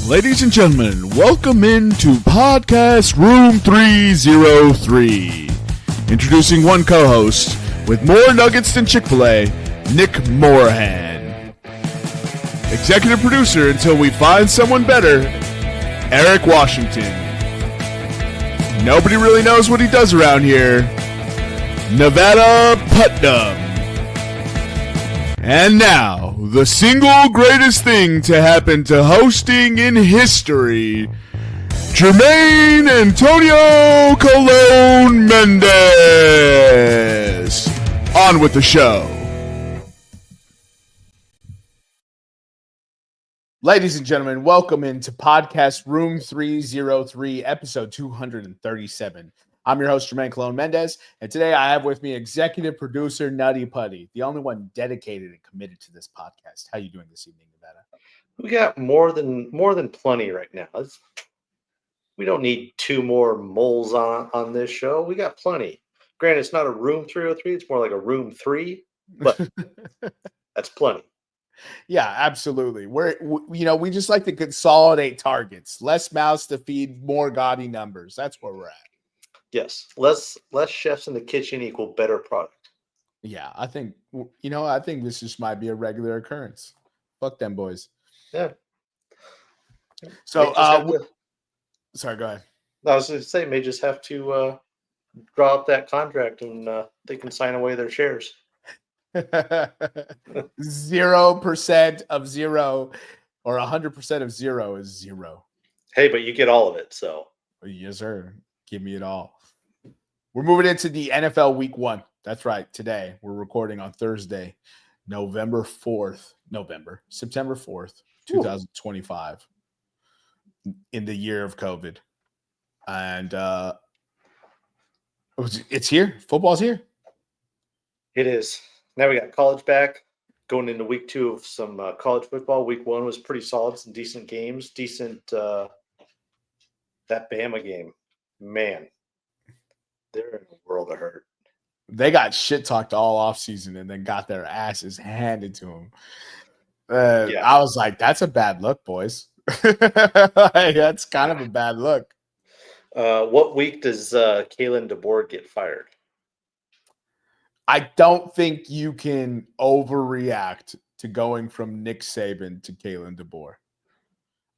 Ladies and gentlemen, welcome into Podcast Room 303. Introducing one co-host with more nuggets than Chick-fil-A, Nick Morahan. Executive producer until we find someone better, Eric Washington. Nobody really knows what he does around here, Nevada Putnam. And now, the single greatest thing to happen to hosting in history, Jermaine Antonio Colon Mendez. On with the show. Ladies and gentlemen, welcome into Podcast Room 303, episode 237. I'm your host, Jermaine Colon Mendez, and today I have with me executive producer Nutty Putty, the only one dedicated and committed to this podcast. How you doing this evening, Nevada? We got more than plenty right now. We don't need two more moles on this show. We got plenty. Granted, it's not a Room 303. It's more like a Room 3, but that's plenty. Yeah, absolutely. We just like to consolidate targets. Less mouths to feed, more gaudy numbers. That's where we're at. Yes, less chefs in the kitchen equal better product. Yeah, I think this just might be a regular occurrence. Fuck them boys. Yeah. So, sorry, go ahead. I was going to say, may just have to draw up that contract and they can sign away their shares. 0% of zero or 100% of zero is zero. Hey, but you get all of it, so. Yes, sir. Give me it all. We're moving into the NFL Week 1. That's right. Today, we're recording on Thursday, September 4th, 2025, in the year of COVID. And it's here. Football's here. It is. Now we got college back. Going into week 2 of some college football. Week 1 was pretty solid. Some decent games. That Bama game. Man, they're in a world of hurt. They got shit talked all offseason and then got their asses handed to them. I was like, that's a bad look, boys. That's kind of a bad look. What week does Kalen DeBoer get fired? I don't think you can overreact to going from Nick Saban to Kalen DeBoer.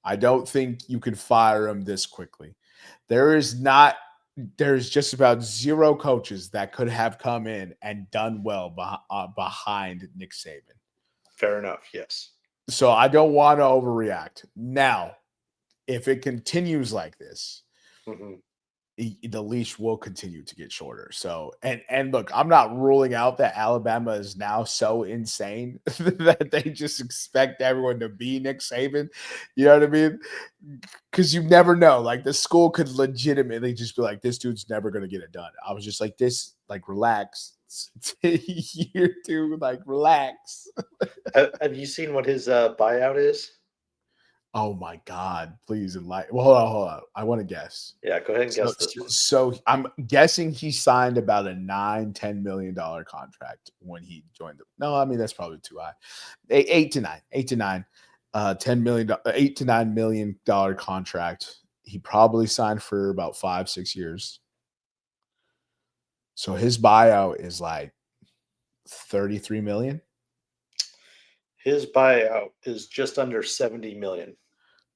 I don't think you can fire him this quickly. There's just about zero coaches that could have come in and done well behind Nick Saban. Fair enough, yes. So I don't want to overreact. Now, if it continues like this, the leash will continue to get shorter. So, and look, I'm not ruling out that Alabama is now so insane that they just expect everyone to be Nick Saban. You know what I mean? Because you never know. Like, the school could legitimately just be like, this dude's never going to get it done. I was just like, relax. Year 2, relax. Have you seen what his buyout is? Oh my God! Please enlighten. Well, hold on. I want to guess. Yeah, go ahead and guess this one. So I'm guessing he signed about a $10 million contract when he joined them. No, I mean that's probably too high. 8 to 9, $10 million, $8 to $9 million contract. He probably signed for about 5-6 years. So his buyout is like $33 million. His buyout is just under $70 million.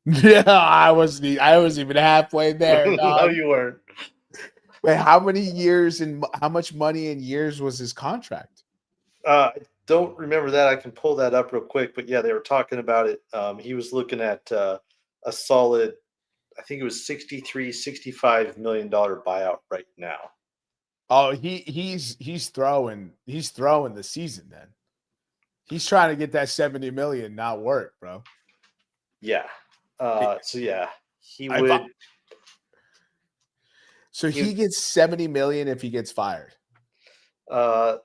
Yeah, I wasn't even halfway there. No, you weren't. Wait, how many years and how much money in years was his contract? I don't remember that. I can pull that up real quick. But yeah, they were talking about it. He was looking at a solid, I think it was $65 million buyout right now. Oh, he's throwing the season then. He's trying to get that 70 million not work, bro. Yeah. So yeah, he would. So he gets 70 million if he gets fired. So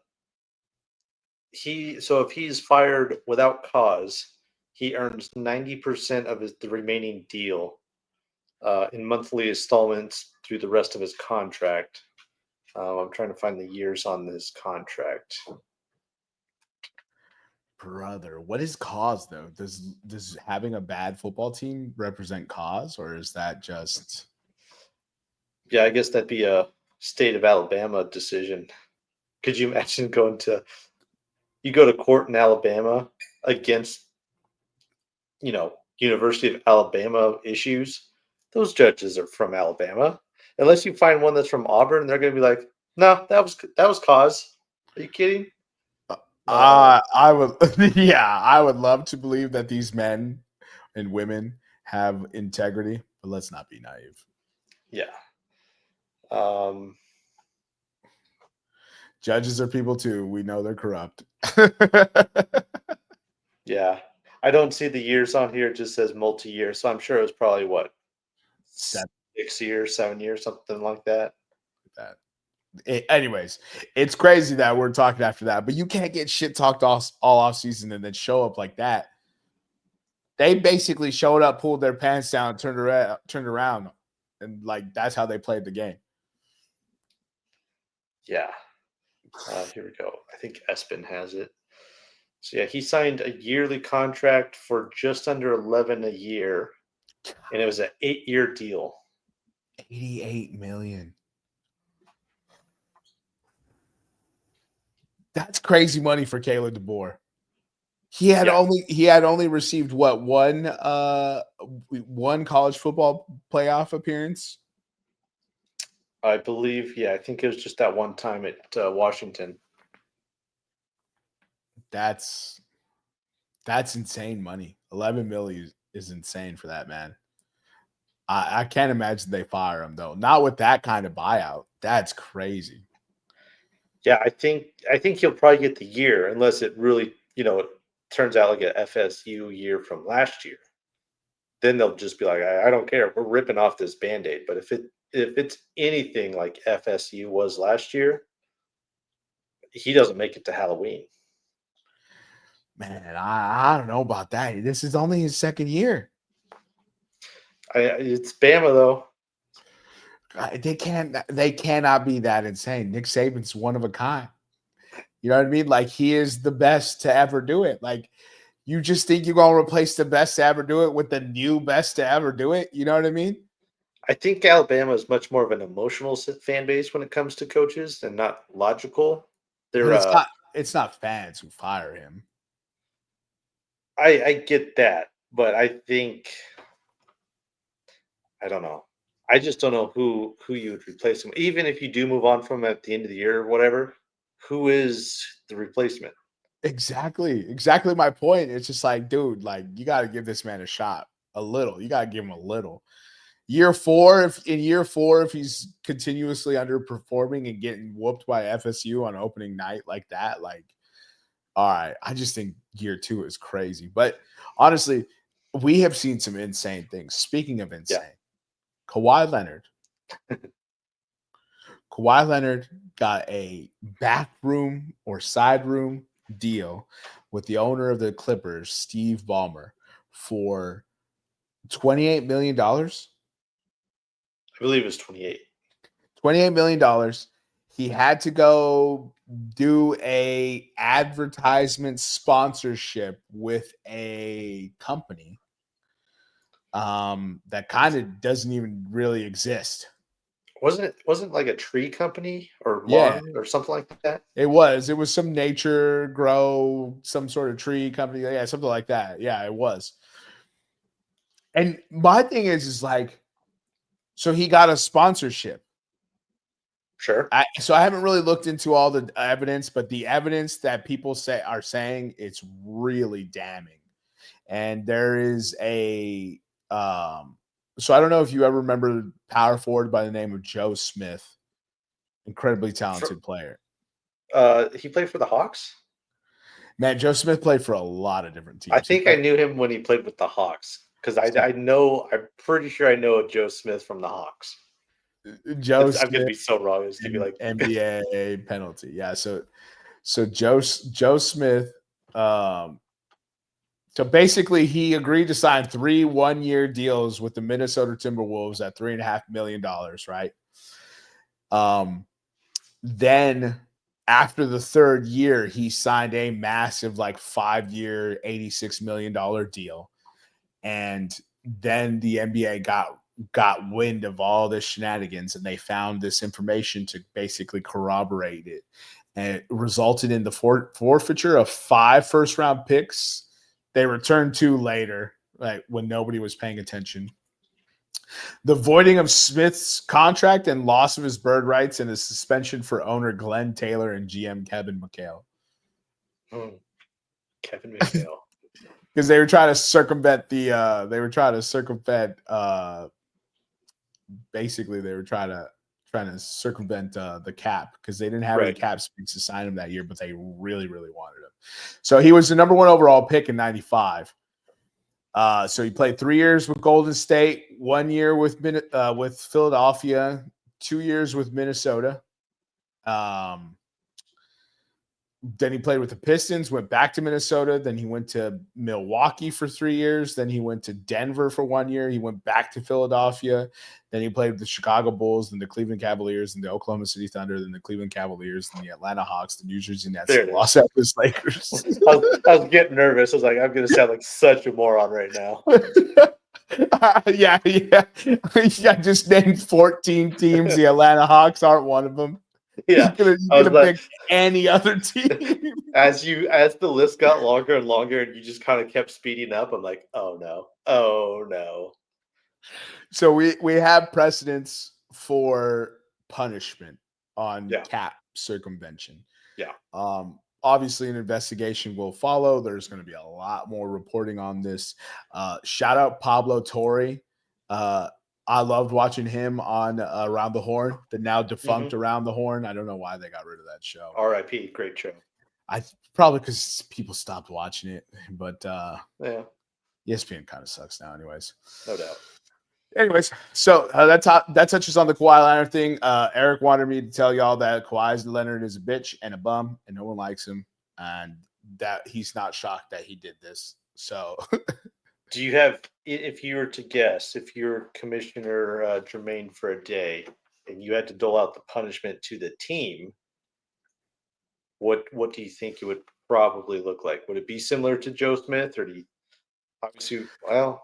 if he's fired without cause, he earns 90% of the remaining deal in monthly installments through the rest of his contract. I'm trying to find the years on this contract. Brother, what is cause though? Does having a bad football team represent cause, or is that just Yeah, I guess that'd be a state of Alabama decision. Could you imagine you go to court in Alabama against, University of Alabama issues? Those judges are from Alabama. Unless you find one that's from Auburn, they're going to be like, no, that was cause. Are you kidding? I would yeah, I would love to believe that these men and women have integrity, but let's not be naive. Yeah. Um, Judges are people too. We know they're corrupt. yeah. I don't see the years on here. It just says multi-year. So I'm sure it was probably what, Set 6 years, 7 years, something like that. that. Anyways, it's crazy that we're talking after that, but you can't get shit talked all off season and then show up like that. They basically showed up, pulled their pants down, turned around, and like that's how they played the game. Yeah. Here we go. I think Espen has it. So yeah, he signed a yearly contract for just under 11 a year, and it was an 8-year deal. 88 million. That's crazy money for Caleb DeBoer. He had only received what, one college football playoff appearance. I believe, I think it was just that one time at Washington. That's insane money. 11 million is insane for that man. I can't imagine they fire him though. Not with that kind of buyout. That's crazy. Yeah, I think he'll probably get the year unless it really, it turns out like a FSU year from last year. Then they'll just be like, I don't care. We're ripping off this Band-Aid. But if it's anything like FSU was last year, he doesn't make it to Halloween. Man, I don't know about that. This is only his second year. It's Bama though. They cannot be that insane. Nick Saban's one of a kind. You know what I mean? Like, he is the best to ever do it. Like, you just think you're going to replace the best to ever do it with the new best to ever do it? You know what I mean? I think Alabama is much more of an emotional fan base when it comes to coaches and not logical. It's not fans who fire him. I get that, but I think, I don't know. I just don't know who you would replace him. Even if you do move on from him at the end of the year or whatever, who is the replacement? Exactly my point. It's just like, dude, like, you got to give this man a shot, a little. You got to give him a little. In year four, if he's continuously underperforming and getting whooped by FSU on opening night like that, like, all right, I just think year 2 is crazy. But honestly, we have seen some insane things. Speaking of insane, Kawhi Leonard got a backroom or side room deal with the owner of the Clippers, Steve Ballmer, for $28 million. I believe it was 28. $28 million. He had to go do a advertisement sponsorship with a company that kind of doesn't even really exist. Wasn't like a tree company or lawn or something like that? It was some nature grow, some sort of tree company. Yeah, something like that. Yeah, it was. And my thing is like, so he got a sponsorship. Sure. So I haven't really looked into all the evidence, but the evidence that people are saying it's really damning. And there is a so I don't know if you ever remember power forward by the name of Joe Smith, incredibly talented player. He played for the Hawks? Man, Joe Smith played for a lot of different teams. I think I knew him when he played with the Hawks because I'm pretty sure I know Joe Smith from the Hawks. I'm going to be so wrong. It's going to be like NBA penalty. Yeah. So Joe Smith, so basically he agreed to sign 3 one-year deals with the Minnesota Timberwolves at $3.5 million. Right. Then after the third year, he signed a massive 5-year, $86 million deal. And then the NBA got wind of all this shenanigans, and they found this information to basically corroborate it. And it resulted in the forfeiture of 5 first-round picks. They returned 2 later, when nobody was paying attention. The voiding of Smith's contract and loss of his bird rights, and a suspension for owner Glenn Taylor and GM Kevin McHale. Kevin McHale. Because they were trying to circumvent basically they were trying to circumvent the cap, because they didn't have any cap space to sign him that year, but they really, really wanted him. So he was the number 1 overall pick in 95. So he played 3 years with Golden State, 1 year with Philadelphia, 2 years with Minnesota. Then he played with the Pistons, went back to Minnesota. Then he went to Milwaukee for 3 years. Then he went to Denver for 1 year. He went back to Philadelphia. Then he played with the Chicago Bulls, and the Cleveland Cavaliers, and the Oklahoma City Thunder, then the Cleveland Cavaliers, and the Atlanta Hawks, the New Jersey Nets, and the Los Angeles Lakers. I was getting nervous. I was like, I'm going to sound like such a moron right now. Yeah. I just named 14 teams. The Atlanta Hawks aren't one of them. Yeah, you could have picked any other team. As the list got longer and longer, and you just kind of kept speeding up, I'm like, oh no. So we have precedents for punishment on cap circumvention. Yeah. Obviously, an investigation will follow. There's going to be a lot more reporting on this. Shout out Pablo Torre. I loved watching him on Around the Horn, the now defunct Around the Horn. I don't know why they got rid of that show. R.I.P. Great show. Probably because people stopped watching it. But ESPN kind of sucks now, anyways. No doubt. Anyways, so that touches on the Kawhi Leonard thing. Eric wanted me to tell y'all that Kawhi Leonard is a bitch and a bum, and no one likes him, and that he's not shocked that he did this. So. Do you have, if you were to guess, if you're Commissioner Jermaine for a day and you had to dole out the punishment to the team, what do you think it would probably look like? Would it be similar to Joe Smith, or do you obviously, I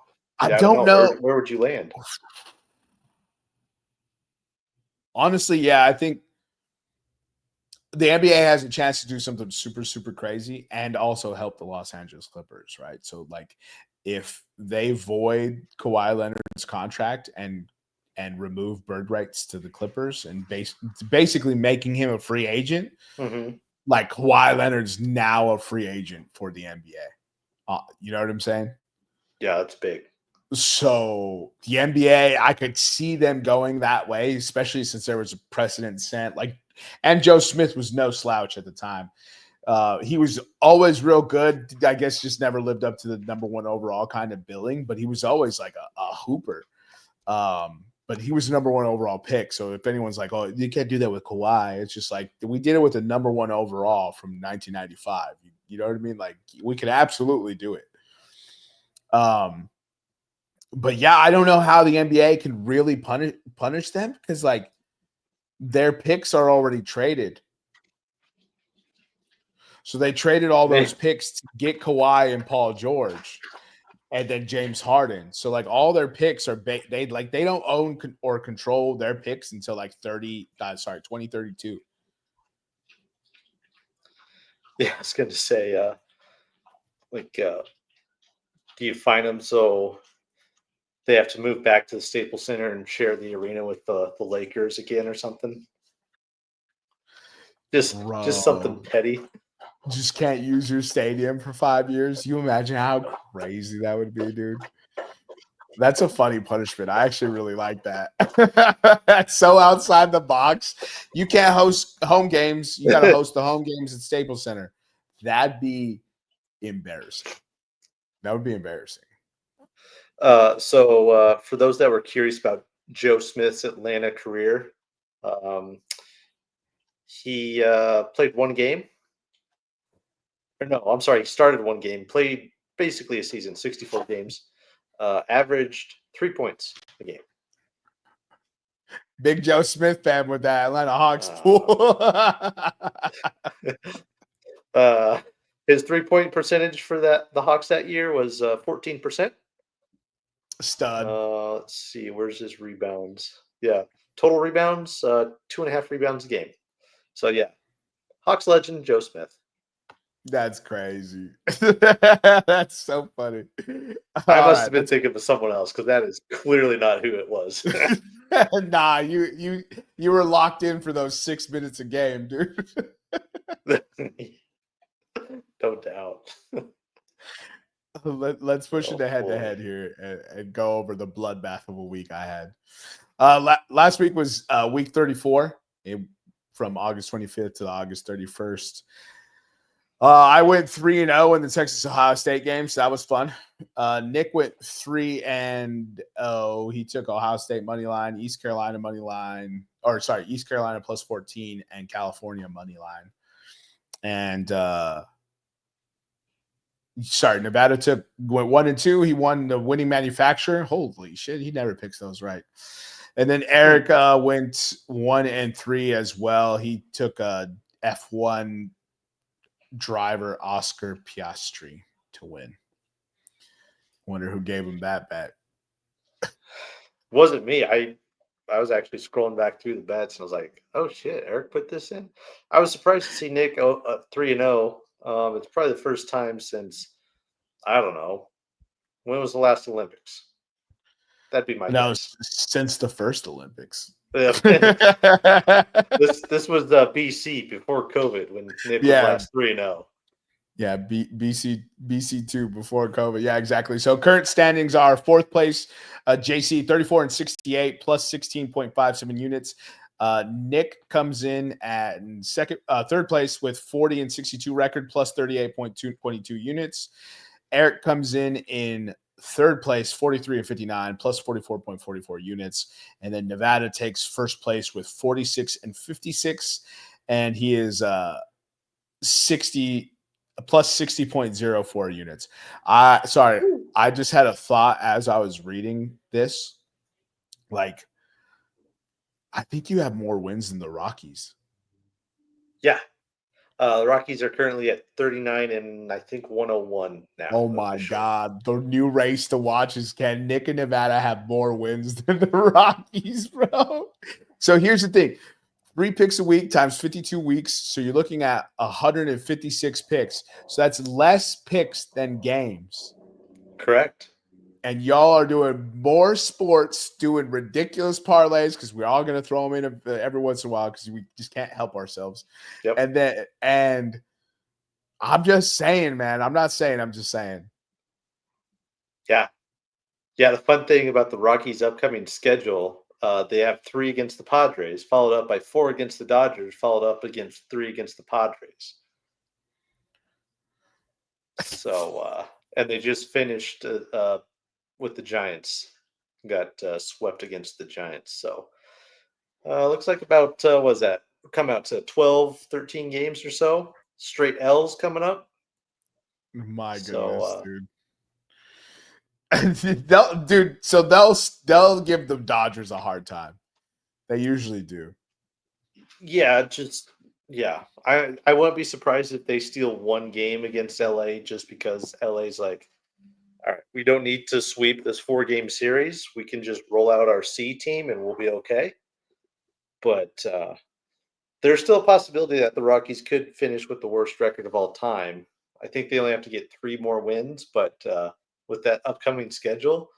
don't know. Where would you land? Honestly, yeah, I think the NBA has a chance to do something super, super crazy and also help the Los Angeles Clippers, right? So, if they void Kawhi Leonard's contract and remove bird rights to the Clippers and basically making him a free agent, Kawhi Leonard's now a free agent for the NBA. You know what I'm saying? Yeah, that's big. So the NBA, I could see them going that way, especially since there was a precedent set. And Joe Smith was no slouch at the time. He was always real good. I guess just never lived up to the number 1 overall kind of billing, but he was always like a hooper. But he was the number 1 overall pick. So if anyone's like, oh, you can't do that with Kawhi, it's just we did it with the number 1 overall from 1995. You know what I mean? We could absolutely do it. But yeah, I don't know how the NBA can really punish them, because their picks are already traded. So they traded all those picks to get Kawhi and Paul George, and then James Harden. So all their picks are they don't own or control their picks until 2032. Yeah, I was going to say, do you find them so they have to move back to the Staples Center and share the arena with the Lakers again or something? Just something petty. Just can't use your stadium for 5 years. You imagine how crazy that would be, dude. That's a funny punishment. I actually really like that. That's so outside the box. You can't host home games. You got to host the home games at Staples Center. That'd be embarrassing. That would be embarrassing. So for those that were curious about Joe Smith's Atlanta career, he played 1 game. He started 1 game, played basically a season, 64 games, averaged 3 points a game. Big Joe Smith fan with that Atlanta Hawks pool. His 3-point percentage for the Hawks that year was 14%. Stud. Let's see, where's his rebounds? Yeah, total rebounds, 2.5 rebounds a game. So yeah, Hawks legend Joe Smith. That's crazy. That's so funny. I must have been thinking of someone else because that is clearly not who it was. Nah, you were locked in for those 6 minutes a game, dude. No doubt. Let's push it head to head here and go over the bloodbath of a week I had. Last week was week 34 from August 25th to August 31st. I went 3-0 in the Texas Ohio State game, so that was fun. Nick went 3-0. He took Ohio State money line, East Carolina money line, East Carolina plus 14 and California money line. And Nevada went 1-2. He won the winning manufacturer. Holy shit, he never picks those right. And then Eric went 1-3 as well. He took a F1 driver Oscar Piastri to win. Wonder who gave him that bet. Wasn't me. I was actually scrolling back through the bets and I was like, oh shit, Eric put this in. I was surprised to see Nick 3-0. It's probably the first time since, I don't know, when was the last Olympics? That'd be my guess. Since the first Olympics. This was BC before COVID when Nick was last 3-0. Yeah, BC2 before COVID. Yeah, exactly. So current standings are fourth place, JC 34-68 plus 16.57 units. Nick comes in at third place with 40-62 record plus 38.22 units. Eric comes in third place, 43-59 plus 44.44 units. And then Nevada takes first place with 46-56. And he is 60 plus 60.04 units. I just had a thought as I was reading this. Like, I think you have more wins than the Rockies. Yeah. The Rockies are currently at 39 and I think 101 now. Oh my God. The new race to watch is, can Nick and Nevada have more wins than the Rockies, bro? So here's the thing. 3 picks a week times 52 weeks. So you're looking at 156 picks. So that's less picks than games. Correct. And y'all are doing more sports, doing ridiculous parlays because we're all going to throw them in every once in a while because we just can't help ourselves. Yep. And I'm just saying, man. I'm not saying. I'm just saying. Yeah. Yeah. The fun thing about the Rockies' upcoming schedule, they have 3 against the Padres, followed up by 4 against the Dodgers, followed up against 3 against the Padres. So, and they just finished with the Giants, got swept against the Giants. So, looks like about, was that? Come out to 12, 13 games or so. Straight L's coming up. My goodness, dude. So they'll give the Dodgers a hard time. They usually do. Yeah, I wouldn't be surprised if they steal 1 game against LA just because LA's like, all right, we don't need to sweep this 4-game series. We can just roll out our C team and we'll be okay. But there's still a possibility that the Rockies could finish with the worst record of all time. I think they only have to get 3 more wins, but with that upcoming schedule,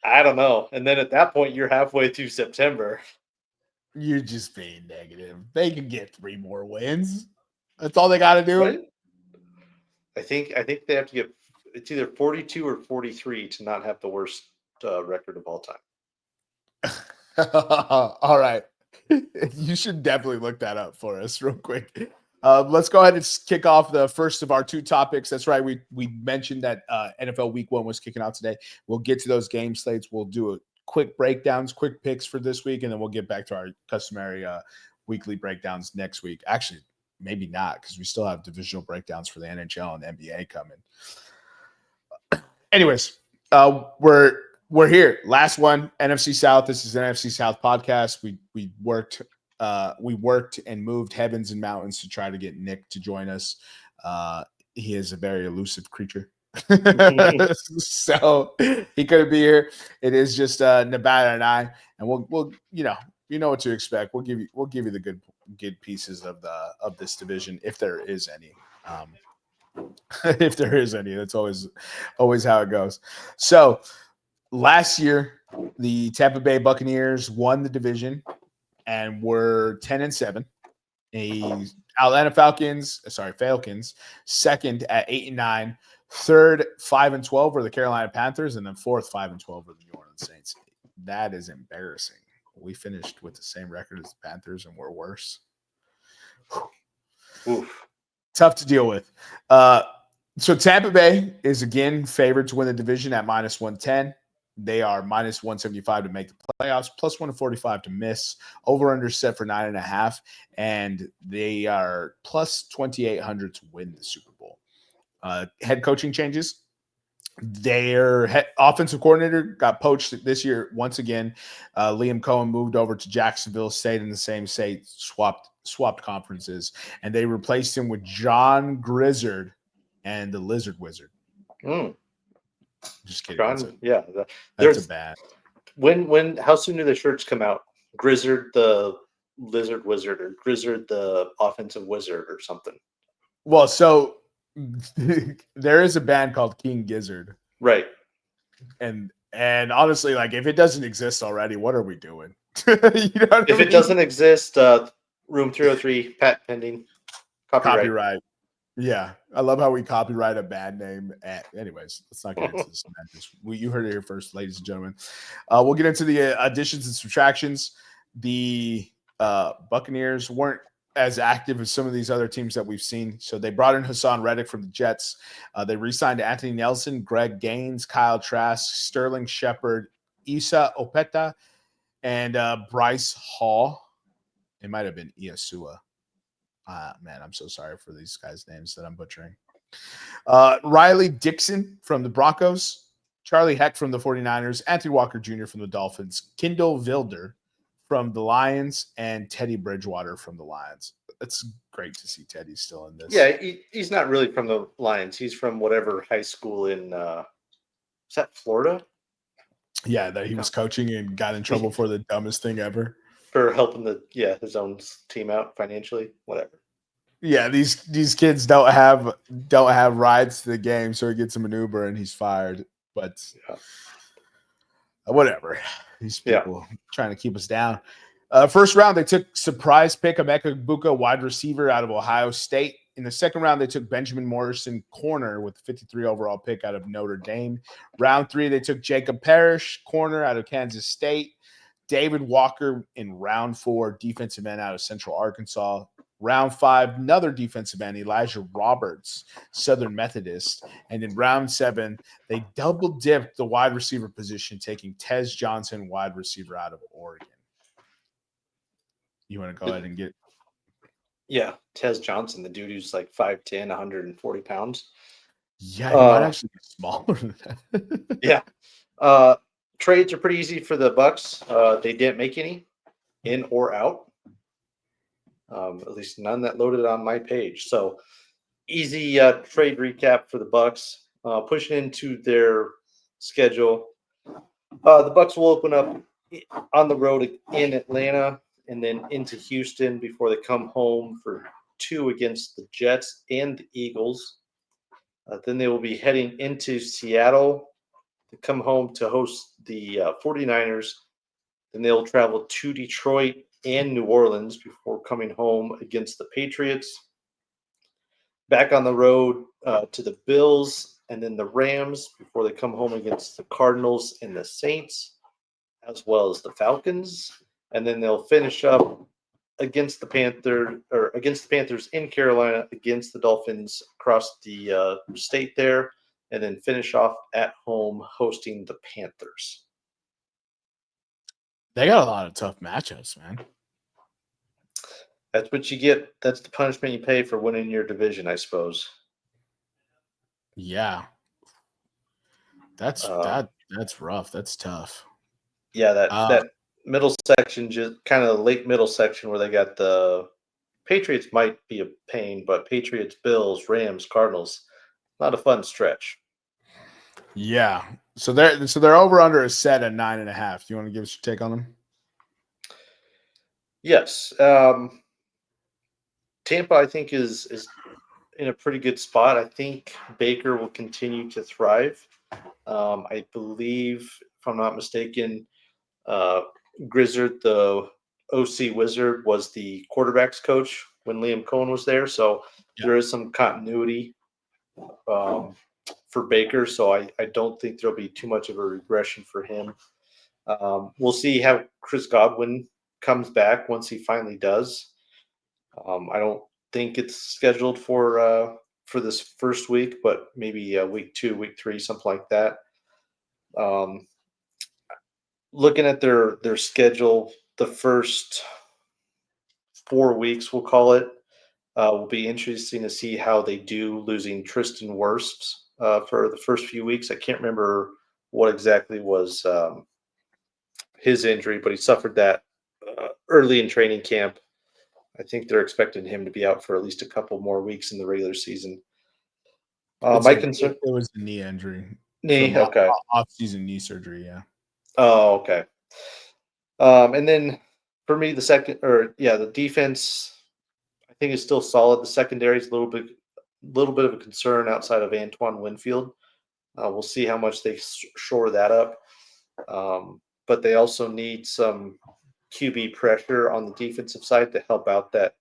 I don't know. And then at that point, you're halfway through September. You're just being negative. They can get 3 more wins. That's all they got to do. Right? I think they have to get, it's either 42 or 43 to not have the worst record of all time. All right. You should definitely look that up for us real quick. Let's go ahead and kick off the first of our 2 topics. That's right. We mentioned that NFL Week 1 was kicking out today. We'll get to those game slates. We'll do a quick breakdowns, quick picks for this week, and then we'll get back to our customary weekly breakdowns next week. Actually, maybe not because we still have divisional breakdowns for the NHL and the NBA coming. Anyways, we're we're here. Last one, NFC South. This is an NFC South podcast. We worked and moved heavens and mountains to try to get Nick to join us. He is a very elusive creature. So he couldn't be here. It is just Nevada and I, and we'll you know what to expect. We'll give you the good pieces of this division if there is any. If there is any, that's always how it goes. So last year, the Tampa Bay Buccaneers won the division and were 10-7. Atlanta Falcons, second at 8-9. Third, 5-12 were the Carolina Panthers, and then fourth, 5-12 were the New Orleans Saints. That is embarrassing. We finished with the same record as the Panthers, and we're worse. Oof. Tough to deal with. So Tampa Bay is again favored to win the division at -110. They are -175 to make the playoffs, +145 to miss. Over/under set for 9.5, and they are +2,800 to win the Super Bowl. Head coaching changes. Their offensive coordinator got poached this year once again. Liam Cohen moved over to Jacksonville, stayed in the same state, swapped conferences, and they replaced him with John Grizzard and the Lizard Wizard. Just kidding. That's a bad. When how soon do the shirts come out? Grizzard the Lizard Wizard, or Grizzard the Offensive Wizard, or something. Well, so there is a band called King Gizzard, right? And honestly, like, if it doesn't exist already, what are we doing? If it doesn't exist, Room 303, patent pending, copyright. Yeah, I love how we copyright a band name. Anyways, let's not get into this. You heard it here first, ladies and gentlemen. We'll get into the additions and subtractions. The Buccaneers weren't as active as some of these other teams that we've seen. So they brought in Hassan Reddick from the Jets. They re-signed Anthony Nelson, Greg Gaines, Kyle Trask, Sterling Shepard, Issa Opeta, and Bryce Hall. It might have been Iasua. Man, I'm so sorry for these guys' names that I'm butchering. Riley Dixon from the Broncos, Charlie Heck from the 49ers, Anthony Walker Jr. from the Dolphins, Kendall Vilder from the Lions, and Teddy Bridgewater from the Lions. It's great to see Teddy still in this. Yeah, he's not really from the Lions. He's from whatever high school in is that Florida? Yeah, that he was coaching and got in trouble for the dumbest thing ever. For helping his own team out financially, whatever. Yeah, these kids don't have rides to the game, so he gets him an Uber and he's fired. But whatever. These people trying to keep us down. First round, they took surprise pick Emeka Egbuka, wide receiver out of Ohio State. In the second round, they took Benjamin Morrison, corner, with 53 overall pick out of Notre Dame. Round 3, they took Jacob Parrish, corner, out of Kansas State. David Walker in round 4, defensive end out of Central Arkansas. Round 5, another defensive end, Elijah Roberts, Southern Methodist. And in round 7, they double-dipped the wide receiver position, taking Tez Johnson, wide receiver out of Oregon. You want to go ahead and get... Yeah, Tez Johnson, the dude who's like 5'10", 140 pounds. Yeah, he might actually be smaller than that. Yeah. Trades are pretty easy for the Bucs. They didn't make any, in or out. At least none that loaded on my page. So easy trade recap for the Bucs. Pushing into their schedule, the Bucs will open up on the road in Atlanta and then into Houston before they come home for 2 against the Jets and the Eagles. Then they will be heading into Seattle to come home to host the 49ers. Then they'll travel to Detroit and New Orleans before coming home against the Patriots. Back on the road to the Bills and then the Rams before they come home against the Cardinals and the Saints, as well as the Falcons. And then they'll finish up against the Panthers in Carolina, against the Dolphins across the state there, and then finish off at home hosting the Panthers. They got a lot of tough matchups, man. That's what you get. That's the punishment you pay for winning your division, I suppose. Yeah. That's That's rough. That's tough. Yeah, that middle section, just kind of the late middle section where they got the Patriots might be a pain, but Patriots, Bills, Rams, Cardinals, not a fun stretch. Yeah. So they're over under a set at 9.5. Do you want to give us your take on them? Yes. Tampa, I think, is in a pretty good spot. I think Baker will continue to thrive. I believe, if I'm not mistaken, Grizzard, the OC Wizard, was the quarterback's coach when Liam Cohen was there. So there is some continuity for Baker. So I don't think there'll be too much of a regression for him. We'll see how Chris Godwin comes back once he finally does. I don't think it's scheduled for this first week, but maybe week 2, week 3, something like that. Looking at their schedule, the first 4 weeks, we'll call it, will be interesting to see how they do losing Tristan Wirfs for the first few weeks. I can't remember what exactly was his injury, but he suffered that early in training camp. I think they're expecting him to be out for at least a couple more weeks in the regular season. My concern, it was a knee injury. knee, okay, Off-season knee surgery. Yeah. oh, okay. And then for me, the defense, I think is still solid. The secondary is a little bit of a concern outside of Antoine Winfield. We'll see how much they shore that up. But they also need some QB pressure on the defensive side to help out that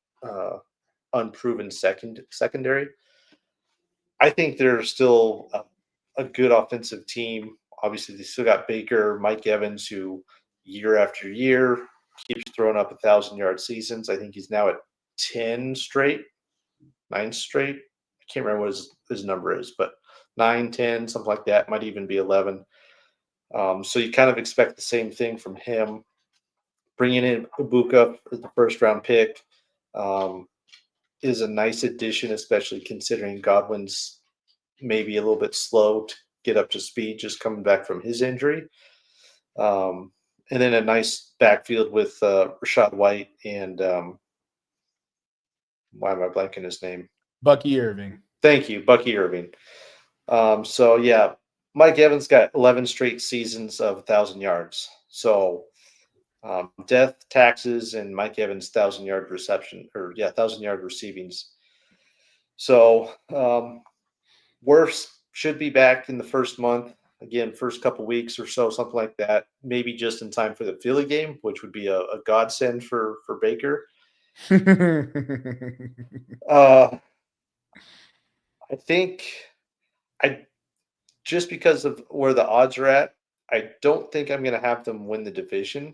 unproven secondary. I think they're still a good offensive team. Obviously, they still got Baker, Mike Evans, who year after year keeps throwing up 1,000-yard seasons. I think he's now at 9 straight. I can't remember what his number is, but 9, 10, something like that. Might even be 11. So you kind of expect the same thing from him. Bringing in Ibuka as the first-round pick is a nice addition, especially considering Godwin's maybe a little bit slow to get up to speed, just coming back from his injury. And then a nice backfield with Rashad White and why am I blanking his name? Bucky Irving. Thank you, Bucky Irving. So yeah, Mike Evans got 11 straight seasons of 1,000 yards. So death, taxes, and Mike Evans 1,000-yard reception, 1,000-yard receivings. So Wirfs should be back in the first month. Again, first couple weeks or so, something like that. Maybe just in time for the Philly game, which would be a godsend for Baker. I think just because of where the odds are at, I don't think I'm going to have them win the division.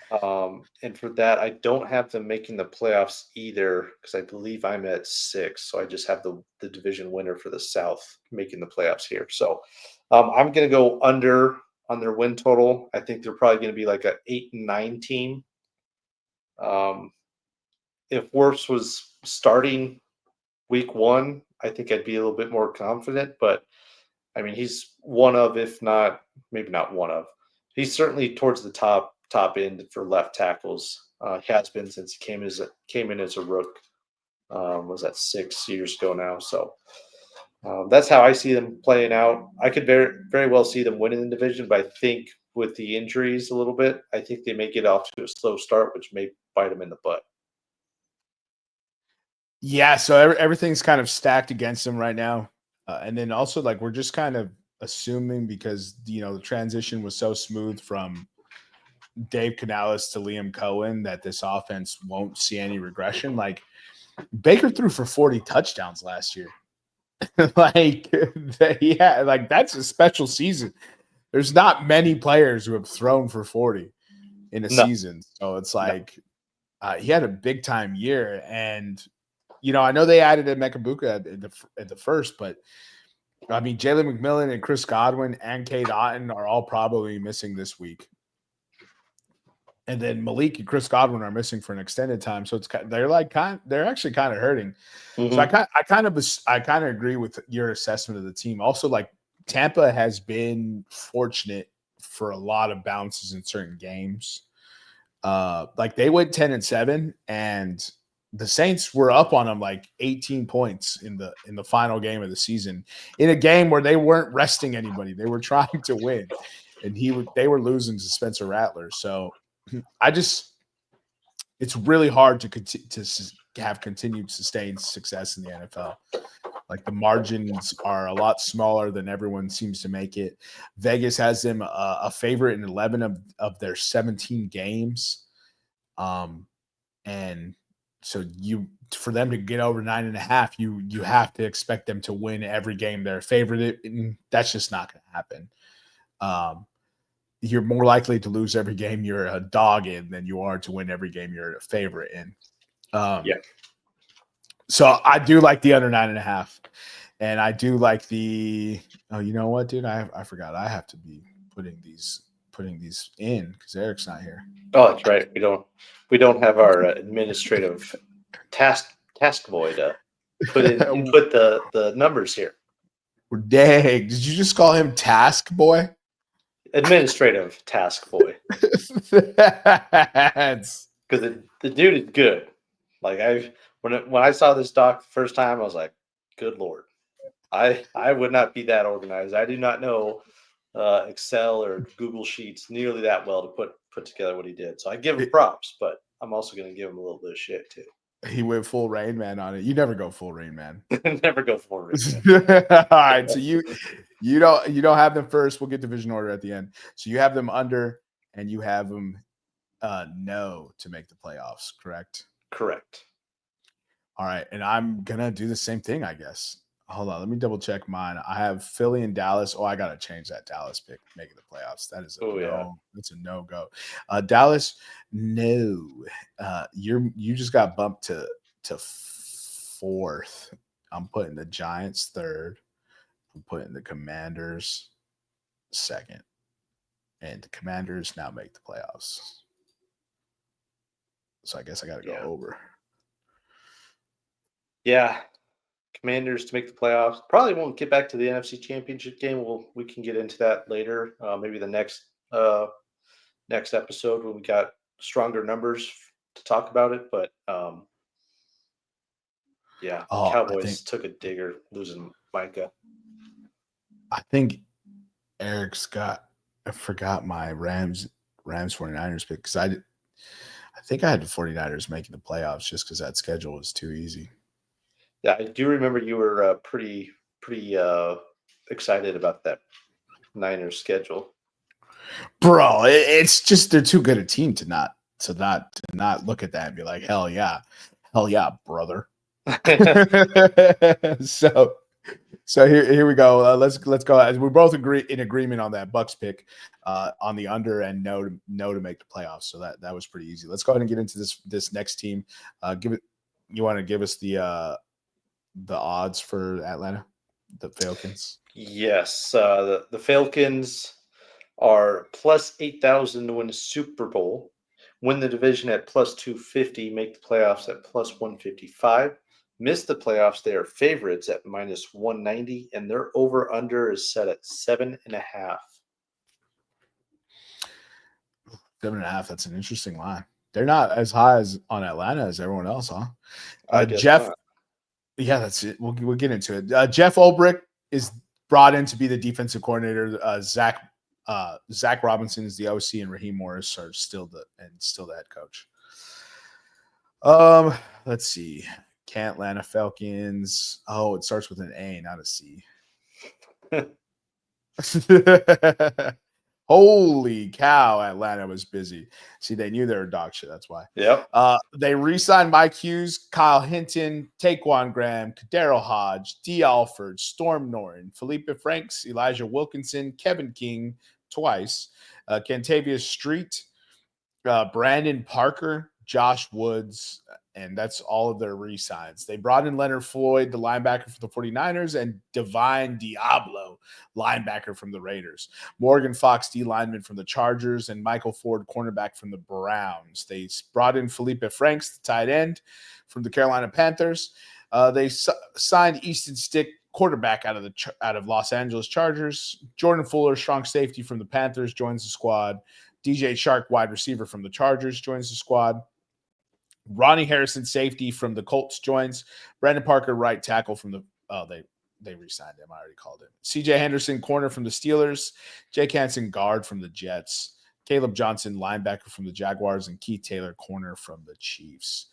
And for that, I don't have them making the playoffs either because I believe I'm at 6. So I just have the division winner for the South making the playoffs here. So I'm going to go under on their win total. I think they're probably going to be like an 8-9 team. If Wirfs was starting week 1, I think I'd be a little bit more confident. But I mean, he's one of, if not, maybe not one of. He's certainly towards the top end for left tackles. He has been since he came in as a rook. Was that 6 years ago now? So that's how I see them playing out. I could very, very well see them winning the division, but I think with the injuries a little bit, I think they may get off to a slow start, which may bite them in the butt. Yeah, so everything's kind of stacked against them right now. And then also, like, we're just kind of assuming because, the transition was so smooth from Dave Canales to Liam Cohen that this offense won't see any regression. Like, Baker threw for 40 touchdowns last year. Like, that's a special season. There's not many players who have thrown for 40 in a season. So it's like he had a big time year. And, I know they added Emeka Egbuka at the first, but I mean, Jalen McMillan and Chris Godwin and Cade Otton are all probably missing this week. And then Malik and Chris Godwin are missing for an extended time. So they're actually kind of hurting. Mm-hmm. So I kind of agree with your assessment of the team. Also, like, Tampa has been fortunate for a lot of bounces in certain games. Like they went 10-7, and the Saints were up on them like 18 points in the final game of the season, in a game where they weren't resting anybody. They were trying to win, and they were losing to Spencer Rattler. So it's really hard to have continued sustained success in the NFL. Like the margins are a lot smaller than everyone seems to make it. Vegas has them a favorite in 11 of their 17 games. And so for them to get over 9.5, you have to expect them to win every game they're favored. That's just not going to happen. You're more likely to lose every game you're a dog in than you are to win every game you're a favorite in. So I do like the under 9.5, and I do like the. Oh, you know what, dude? I forgot. I have to be putting these in because Eric's not here. Oh, that's right. We don't have our administrative task boy to input the numbers here. Dang! Did you just call him Task Boy? Administrative task boy. Because the dude is good. Like when I saw this doc the first time, I was like, good Lord. I would not be that organized. I do not know Excel or Google Sheets nearly that well to put together what he did. So I give him props, but I'm also going to give him a little bit of shit too. He went full Rain Man on it. You never go full Rain Man. Never go full Rain Man. All right, so you don't have them first. We'll get division order at the end. So you have them under, and you have them no to make the playoffs. Correct. Correct. All right, and I'm gonna do the same thing, I guess. Hold on, let me double check mine. I have Philly and Dallas. Oh, I gotta change that Dallas pick making the playoffs. That is That's a no go. Dallas, no. You just got bumped to fourth. I'm putting the Giants third. I'm putting the Commanders second, and the Commanders now make the playoffs. So I guess I gotta go over. Yeah. Commanders to make the playoffs. Probably won't get back to the NFC Championship game. We can get into that later. Maybe the next episode when we got stronger numbers to talk about it. But Cowboys took a digger losing Micah. I think I forgot my Rams 49ers pick because I think I had the 49ers making the playoffs just because that schedule was too easy. Yeah, I do remember you were pretty excited about that Niners schedule. Bro, it's just they're too good a team to not look at that and be like, hell yeah, brother. So here we go. Let's go. As we both in agreement on that Bucs pick on the under and no to make the playoffs. So that was pretty easy. Let's go ahead and get into this next team. You want to give us the odds for Atlanta, the Falcons? Yes, the Falcons are plus 8,000 to win the Super Bowl, win the division at plus 250, make the playoffs at plus 155. Miss the playoffs, they are favorites at minus 190, and their over under is set at 7.5. 7.5. That's an interesting line. They're not as high as on Atlanta as everyone else, huh? Jeff. Not. Yeah, that's it. We'll get into it. Jeff Ulbrich is brought in to be the defensive coordinator. Zach Robinson is the OC, and Raheem Morris are still the head coach. Let's see. Atlanta Falcons. Oh, it starts with an A, not a C. Holy cow, Atlanta was busy. See, they knew they were dog shit. That's why. Yep. They re-signed Mike Hughes, Kyle Hinton, Taquan Graham, Daryl Hodge, D. Alford, Storm Norton, Felipe Franks, Elijah Wilkinson, Kevin King twice, Kentavious Street, Brandon Parker, Josh Woods, and that's all of their re-signs. They brought in Leonard Floyd, the linebacker for the 49ers, and Divine Diablo, linebacker from the Raiders. Morgan Fox, D-lineman from the Chargers, and Michael Ford, cornerback from the Browns. They brought in Felipe Franks, the tight end from the Carolina Panthers. They signed Easton Stick, quarterback out of Los Angeles Chargers. Jordan Fuller, strong safety from the Panthers, joins the squad. DJ Shark, wide receiver from the Chargers, joins the squad. Ronnie Harrison, safety from the Colts, joins. Brandon Parker, right tackle from the they re-signed him. I already called him. CJ Henderson, corner from the Steelers. Jake Hansen, guard from the Jets. Caleb Johnson, linebacker from the Jaguars, and Keith Taylor, corner from the Chiefs.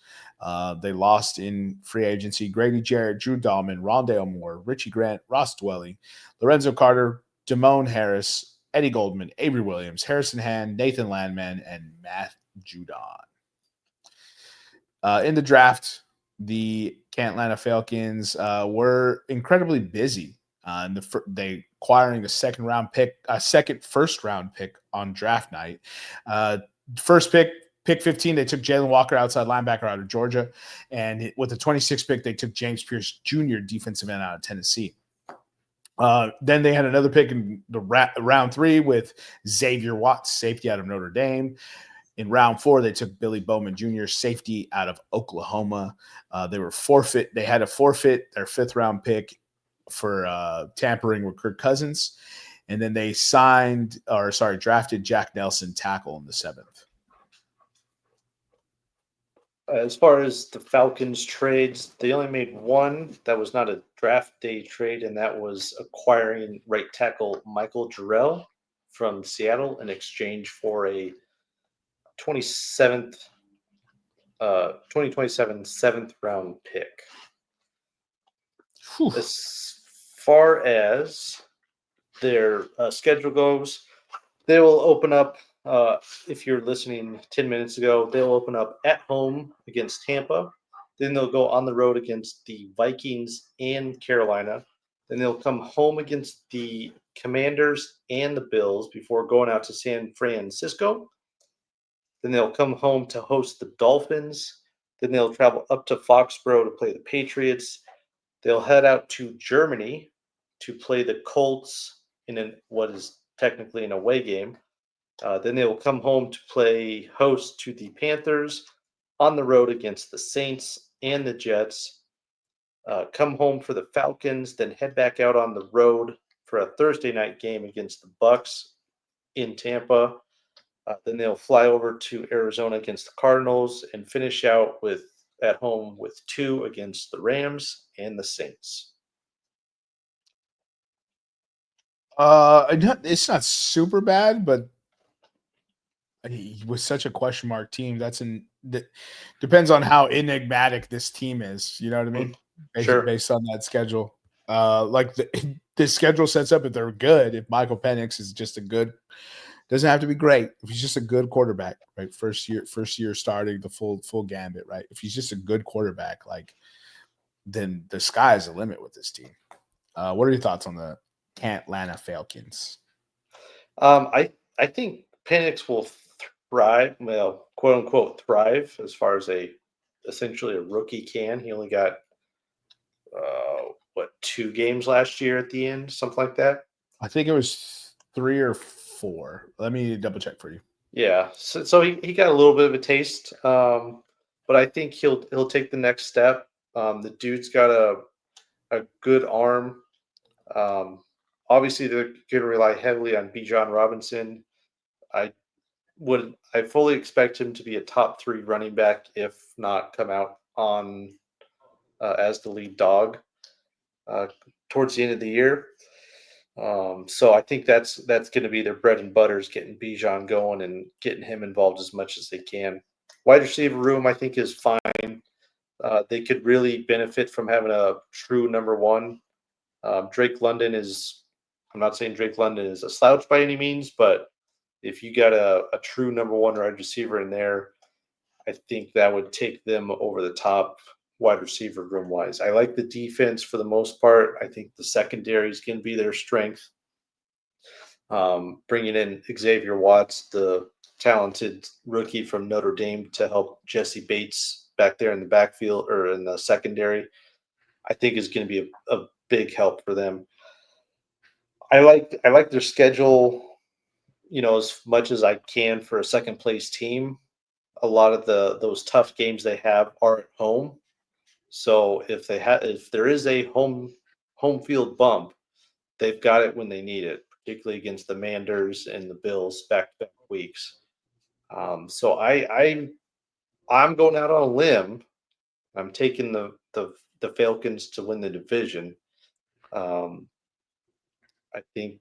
They lost in free agency Grady Jarrett, Drew Dahlman, Rondale Moore, Richie Grant, Ross Dwelly, Lorenzo Carter, Damone Harris, Eddie Goldman, Avery Williams, Harrison Hand, Nathan Landman, and Matt Judon. In the draft, the Atlanta Falcons were incredibly busy. They acquiring a second first round pick on draft night. First pick 15, they took Jalen Walker, outside linebacker out of Georgia. And with the 26th pick, they took James Pierce Jr., defensive end out of Tennessee. Then they had another pick in the round 3 with Xavier Watts, safety out of Notre Dame. In round 4, they took Billy Bowman Jr., safety out of Oklahoma. They had to forfeit their 5th round pick for tampering with Kirk Cousins. And then they drafted Jack Nelson, tackle, in the 7th. As far as the Falcons trades, they only made one that was not a draft day trade, and that was acquiring right tackle Michael Jarrell from Seattle in exchange for a 2027 7th round pick. Whew. As far as their schedule goes, they will open up, if you're listening 10 minutes ago, they'll open up at home against Tampa. Then they'll go on the road against the Vikings and Carolina. Then they'll come home against the Commanders and the Bills before going out to San Francisco. Then they'll come home to host the Dolphins. Then they'll travel up to Foxborough to play the Patriots. They'll head out to Germany to play the Colts in what is technically an away game. Then they will come home to play host to the Panthers, on the road against the Saints and the Jets. Come home for the Falcons, then head back out on the road for a Thursday night game against the Bucs in Tampa. Then they'll fly over to Arizona against the Cardinals and finish out at home with 2 against the Rams and the Saints. It's not super bad, but with such a question mark team, that depends on how enigmatic this team is. You know what I mean? Sure. Based on that schedule. The schedule sets up if they're good. If Michael Penix is just doesn't have to be great. If he's just a good quarterback, right? First year starting the full gambit, right? If he's just a good quarterback, then the sky is the limit with this team. What are your thoughts on the Atlanta Falcons? I think Penix will thrive, well, quote unquote thrive, as far as essentially a rookie can. He only got 2 games last year at the end, something like that. I think it was 3 or 4. Let me double check for you. Yeah, so he got a little bit of a taste, but I think he'll take the next step. The dude's got a good arm. Obviously, they're going to rely heavily on Bijan Robinson. I fully expect him to be a top 3 running back, if not come out on as the lead dog towards the end of the year. So I think that's going to be their bread and butter, is getting Bijan going and getting him involved as much as they can. Wide receiver room, I think, is fine. They could really benefit from having a true number 1. Drake London I'm not saying Drake London is a slouch by any means, but if you got a true number 1 wide receiver in there, I think that would take them over the top wide receiver room wise. I like the defense for the most part. I think the secondary is going to be their strength. Bringing in Xavier Watts, the talented rookie from Notre Dame, to help Jesse Bates back there in the backfield or in the secondary, I think is going to be a big help for them. I like their schedule, as much as I can for a second place team. A lot of those tough games they have are at home. So if there is a home home field bump, they've got it when they need it, particularly against the Manders and the Bills back-to-back weeks. So I'm going out on a limb. I'm taking the Falcons to win the division. I think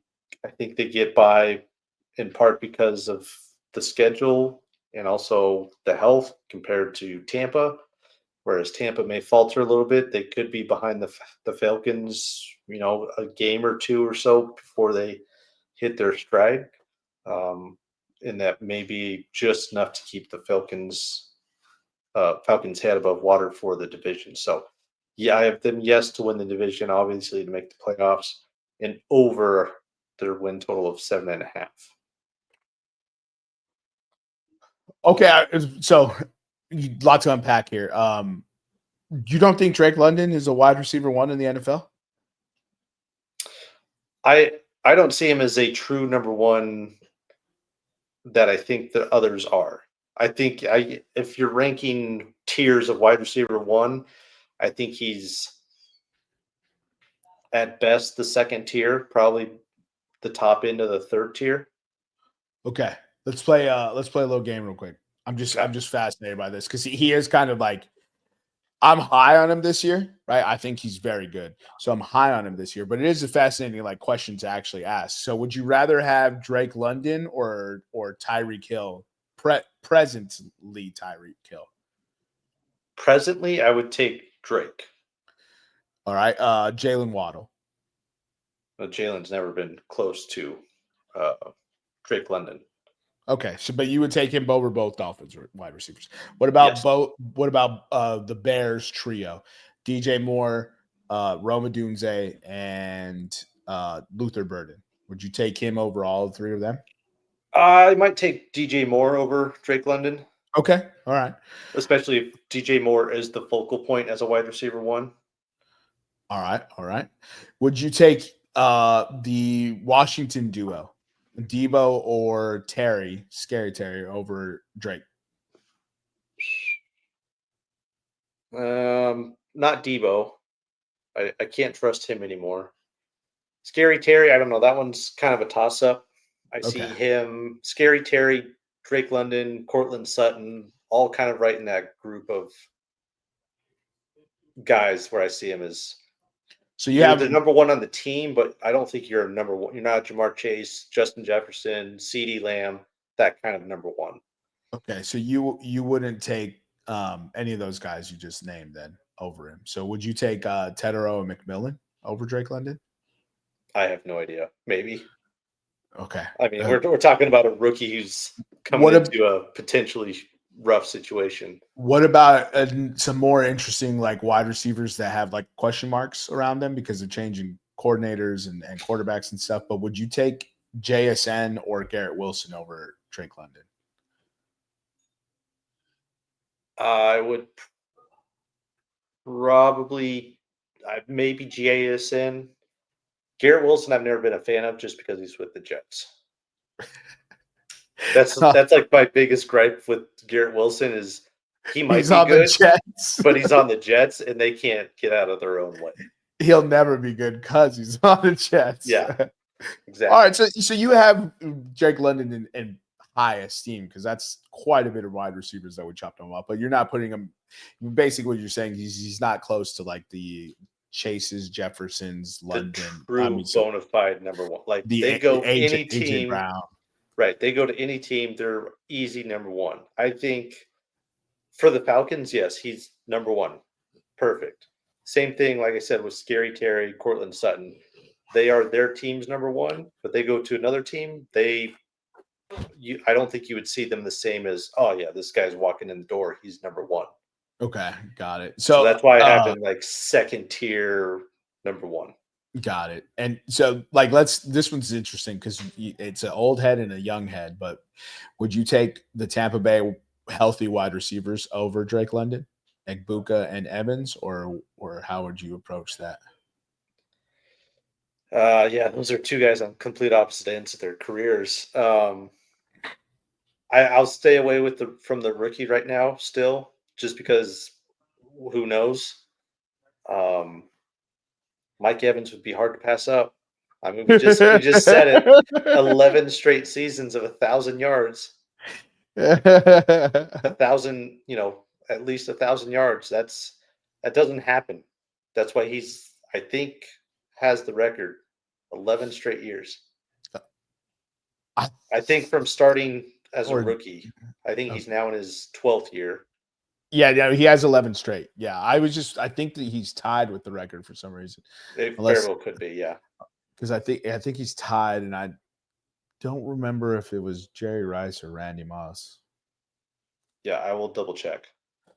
they get by in part because of the schedule and also the health compared to Tampa. Whereas Tampa may falter a little bit, they could be behind the Falcons, a game or two or so before they hit their stride, and that may be just enough to keep the Falcons head above water for the division. So, yeah, I have them to win the division, obviously to make the playoffs, and over their win total of 7.5. Okay, so lot to unpack here. You don't think Drake London is a wide receiver one in the NFL? I don't see him as a true number one that I think the others are. I think if you're ranking tiers of wide receiver one, I think he's at best the second tier, probably the top end of the third tier. Okay, let's play a little game real quick. I'm just fascinated by this because he is kind of like, I'm high on him this year, right? I think he's very good, so I'm high on him this year. But it is a fascinating question to actually ask. So, would you rather have Drake London or Tyreek Hill? Presently, Tyreek Hill. Presently, I would take Drake. All right, Jalen Waddle. But Jalen's never been close to Drake London. Okay, so but you would take him over both Dolphins wide receivers. What about What about the Bears trio? DJ Moore, Rome Odunze, and Luther Burden. Would you take him over all three of them? I might take DJ Moore over Drake London. Okay, all right. Especially if DJ Moore is the focal point as a wide receiver one. All right. Would you take the Washington duo, Debo or Terry, Scary Terry, over Drake? Not Debo. I can't trust him anymore. Scary Terry, I don't know. That one's kind of a toss-up. I see him, Scary Terry, Drake London, Cortland Sutton, all kind of right in that group of guys where I see him as. So you're the number one on the team, but I don't think you're number one. You're not Jamar Chase, Justin Jefferson, CeeDee Lamb, that kind of number one. Okay, so you wouldn't take any of those guys you just named then over him. So would you take Tedero and McMillan over Drake London? I have no idea. Maybe. Okay. I mean, we're talking about a rookie who's coming into a potentially rough situation. What about some more interesting wide receivers that have question marks around them because of changing coordinators and quarterbacks and stuff? But would you take JSN or Garrett Wilson over Drake London? I would probably maybe JSN. Garrett Wilson, I've never been a fan of just because he's with the Jets. That's like my biggest gripe with Garrett Wilson is he might be good, but he's on the Jets and they can't get out of their own way. He'll never be good because he's on the Jets. Yeah, exactly. All right, so you have Drake London in high esteem because that's quite a bit of wide receivers that would chop them up, but you're not putting him. Basically, what you're saying he's not close to the Chases, Jeffersons, London, true bona fide number one. Like they go any team, Brown. Right? They go to any team, they're easy number one. I think for the Falcons, yes, he's number one, perfect. Same thing, like I said, with Scary Terry, Cortland Sutton. They are their team's number one, but they go to another team. I don't think you would see them the same as, oh yeah, this guy's walking in the door, he's number one. Okay, got it. So that's why I have him second tier number one. Got it. And so this one's interesting because it's an old head and a young head, but would you take the Tampa Bay healthy wide receivers over Drake London, Egbuka and Evans, or how would you approach that? Yeah, those are two guys on complete opposite ends of their careers. I'll stay away from the rookie right now still, just because who knows. Mike Evans would be hard to pass up. I mean, we just said it. 11 straight seasons of 1,000 yards. 1,000, at least 1,000 yards. That doesn't happen. That's why I think, has the record. 11 straight years. I think from starting as a rookie, I think he's now in his 12th year. Yeah, he has 11 straight. Yeah, I think that he's tied with the record for some reason. It very well could be, yeah. Because I think he's tied, and I don't remember if it was Jerry Rice or Randy Moss. Yeah, I will double check.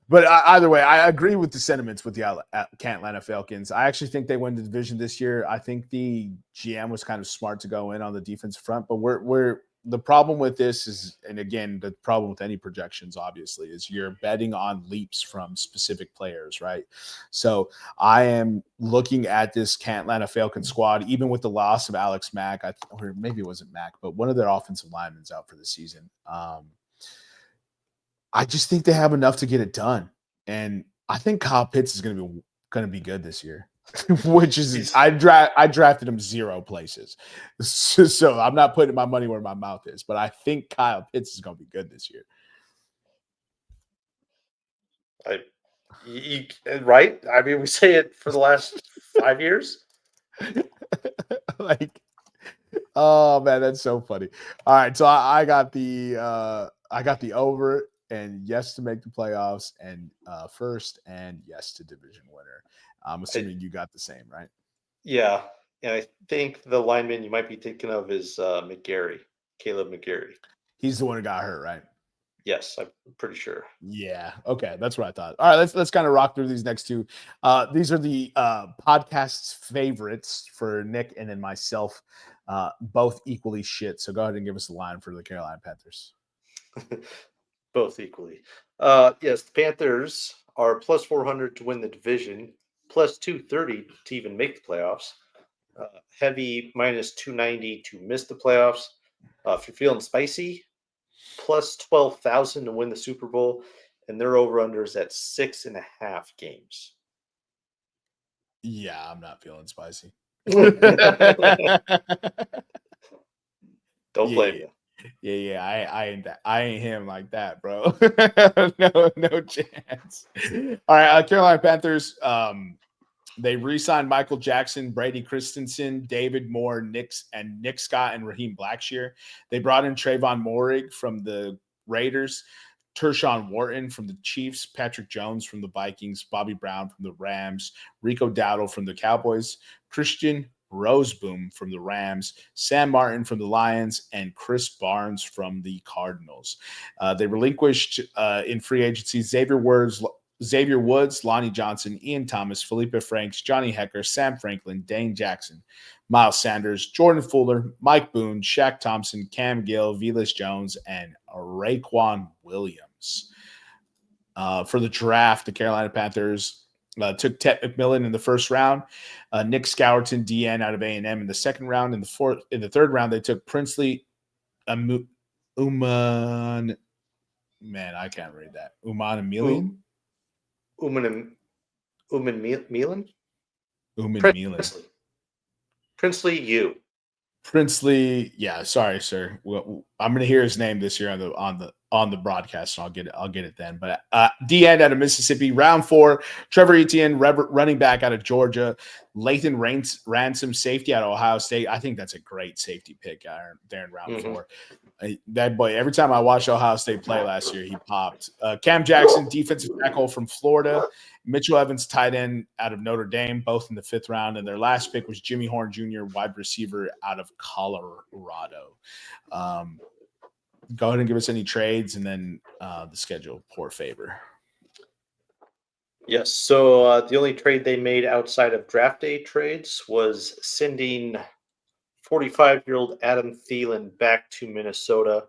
But either way, I agree with the sentiments with the Atlanta Falcons. I actually think they win the division this year. I think the GM was kind of smart to go in on the defensive front, but we're the problem with this is, and again, the problem with any projections, obviously, is you're betting on leaps from specific players, right? So I am looking at this Atlanta Falcons squad, even with the loss of Alex Mack, or maybe it wasn't Mack, but one of their offensive linemen's out for the season. I just think they have enough to get it done, and I think Kyle Pitts is going to be good this year. Which is I drafted him 0 places, so I'm not putting my money where my mouth is. But I think Kyle Pitts is going to be good this year. Right? I mean, we say it for the last 5 years. Oh man, that's so funny. All right, so I got the over and yes to make the playoffs and first and yes to division winner. I'm assuming you got the same, right? Yeah, and I think the lineman you might be thinking of is Caleb McGarry. He's the one who got hurt, right? Yes, I'm pretty sure. Yeah. Okay, that's what I thought. All right, let's kind of rock through these next two. These are the podcast's favorites for Nick and then myself, both equally shit. So go ahead and give us a line for the Carolina Panthers. Both equally. Yes, the Panthers are plus 400 to win the division, plus 230 to even make the playoffs. Heavy minus 290 to miss the playoffs. If you're feeling spicy, plus 12,000 to win the Super Bowl, and their over-under is at 6.5 games. Yeah, I'm not feeling spicy. Don't blame you. Yeah, I ain't him like that, bro. no chance. All right, Carolina Panthers. They re-signed Michael Jackson, Brady Christensen, David Moore, Nick Scott, and Raheem Blackshear. They brought in Trayvon Moehrig from the Raiders, Tershawn Wharton from the Chiefs, Patrick Jones from the Vikings, Bobby Brown from the Rams, Rico Dowdle from the Cowboys, Christian Roseboom from the Rams, Sam Martin from the Lions, and Chris Barnes from the Cardinals. They relinquished in free agency Xavier Woods, Lonnie Johnson, Ian Thomas, Felipe Franks, Johnny Hecker, Sam Franklin, Dane Jackson, Miles Sanders, Jordan Fuller, Mike Boone, Shaq Thompson, Cam Gill, Velus Jones, and Raekwon Williams. For the draft, the Carolina Panthers took Ted McMillan in the first round, Nick Scourton, DN out of A&M in the second round. In the third round, they took Princely Uman. Man, I can't read that. Uman Emilian. Uman Milan? Princely U. Princely, yeah. Sorry, sir. Well, I'm going to hear his name this year on the broadcast, and I'll get it then. But D-end out of Mississippi, round 4. Trevor Etienne, running back out of Georgia. Lathan Ransom, safety out of Ohio State. I think that's a great safety pick there in round 4. That boy, every time I watched Ohio State play last year, he popped. Cam Jackson, defensive tackle from Florida. Mitchell Evans, tight end out of Notre Dame, both in the 5th round. And their last pick was Jimmy Horn Jr., wide receiver out of Colorado. Go ahead and give us any trades and then the schedule. Poor favor. Yes. So the only trade they made outside of draft day trades was sending 45-year-old Adam Thielen back to Minnesota.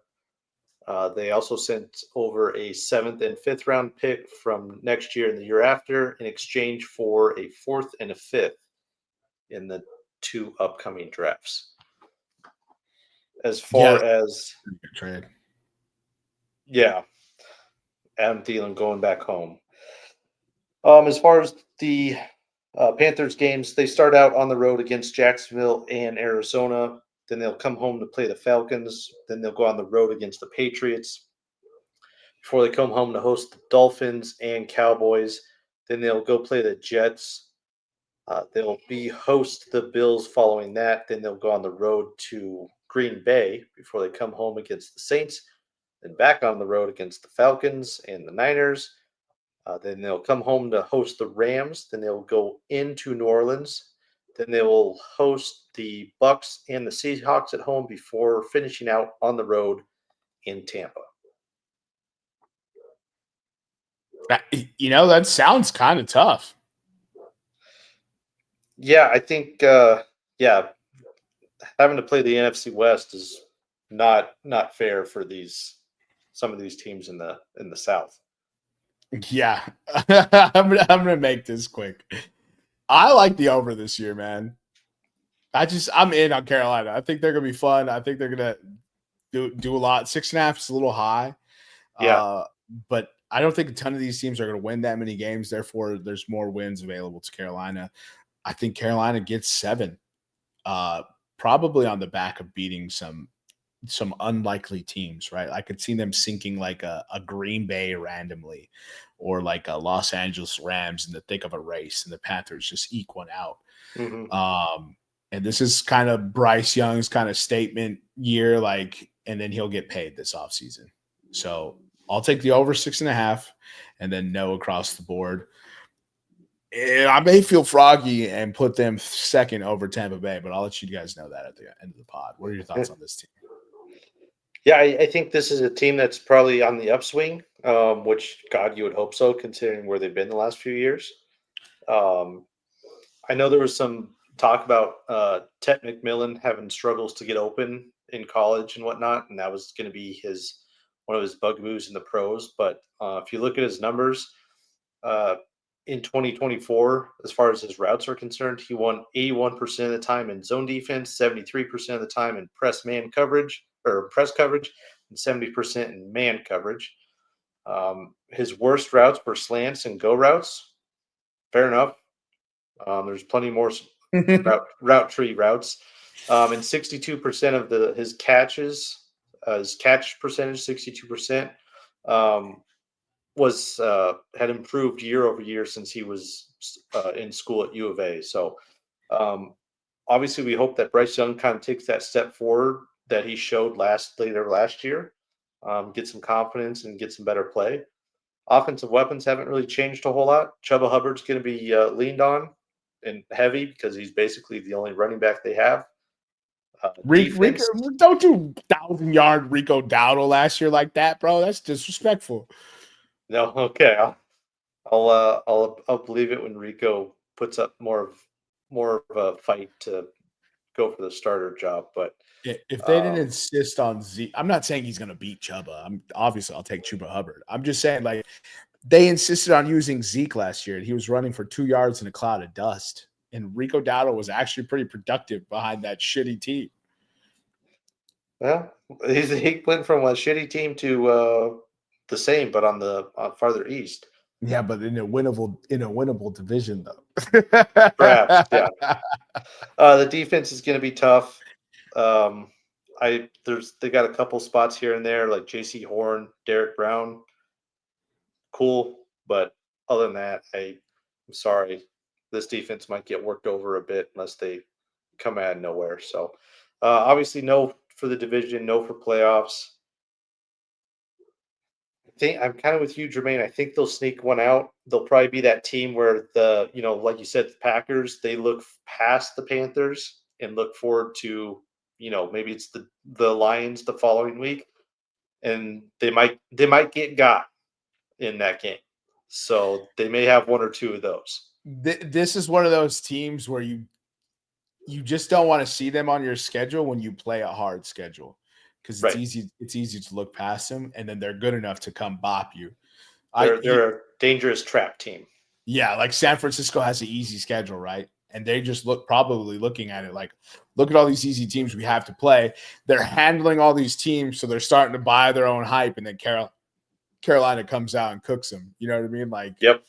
They also sent over a 7th and 5th round pick from next year and the year after in exchange for a 4th and a 5th in the 2 upcoming drafts. As far as trade. Yeah. Adam Thielen going back home. As far as the Panthers games, they start out on the road against Jacksonville and Arizona. Then they'll come home to play the Falcons. Then they'll go on the road against the Patriots before they come home to host the Dolphins and Cowboys. Then they'll go play the Jets. They'll be host the Bills following that. Then they'll go on the road to Green Bay before they come home against the Saints. Then back on the road against the Falcons and the Niners. Then they'll come home to host the Rams. Then they'll go into New Orleans. Then they will host the Bucs and the Seahawks at home before finishing out on the road in Tampa. That sounds kind of tough. Yeah, I think having to play the NFC West is not fair for some of these teams in the South. Yeah, I'm gonna make this quick. I like the over this year, man. I'm in on Carolina. I think they're gonna be fun. I think they're gonna do a lot. 6.5 is a little high. Yeah. But I don't think a ton of these teams are gonna win that many games. Therefore, there's more wins available to Carolina. I think Carolina gets 7. Probably on the back of beating some unlikely teams, right? I could see them sinking like a Green Bay randomly, or like a Los Angeles Rams in the thick of a race, and the Panthers just eke one out. Mm-hmm. And this is kind of Bryce Young's kind of statement year, and then he'll get paid this offseason. So I'll take the over 6.5, and then no across the board. I may feel froggy and put them second over Tampa Bay, but I'll let you guys know that at the end of the pod. What are your thoughts on this team? Yeah, I think this is a team that's probably on the upswing, which, God, you would hope so, considering where they've been the last few years. I know there was some talk about Ted McMillan having struggles to get open in college and whatnot, and that was going to be one of his bugaboos in the pros. But if you look at his numbers, in 2024, as far as his routes are concerned, he won 81% of the time in zone defense, 73% of the time in press coverage, and 70% in man coverage. His worst routes were slants and go routes. Fair enough. There's plenty more route tree routes. And 62% of his catches, his catch percentage, 62%, had improved year over year since he was in school at U of A. So obviously we hope that Bryce Young kind of takes that step forward that he showed later last year, get some confidence and get some better play. Offensive weapons haven't really changed a whole lot. Chuba Hubbard's going to be leaned on and heavy because he's basically the only running back they have. Rico, don't do 1,000-yard Rico Dowdle last year like that, bro. That's disrespectful. No, okay. I'll believe it when Rico puts up more of a fight to go for the starter job. But if they didn't insist on Zeke, I'm not saying he's going to beat Chuba. I'll take Chuba Hubbard. I'm just saying, they insisted on using Zeke last year, and he was running for 2 yards in a cloud of dust. And Rico Dowdle was actually pretty productive behind that shitty team. Well, he went from a shitty team to the same, but on farther east. Yeah, but in a winnable division, though. Perhaps, yeah. The defense is going to be tough. They got a couple spots here and there, like J.C. Horn, Derek Brown. Cool, but other than that, I'm sorry. This defense might get worked over a bit unless they come out of nowhere. So, obviously, no for the division, no for playoffs. I'm kind of with you, Jermaine. I think they'll sneak one out. They'll probably be that team where like you said, the Packers, they look past the Panthers and look forward to, maybe it's the Lions the following week, and they might get in that game. So they may have one or two of those. This is one of those teams where you just don't want to see them on your schedule when you play a hard schedule, because it's easy to look past them, and then they're good enough to come bop you. They're a dangerous trap team. Yeah, like San Francisco has an easy schedule, right? And they just looking at it like, look at all these easy teams we have to play. They're handling all these teams, so they're starting to buy their own hype, and then Carolina comes out and cooks them. You know what I mean? Yep.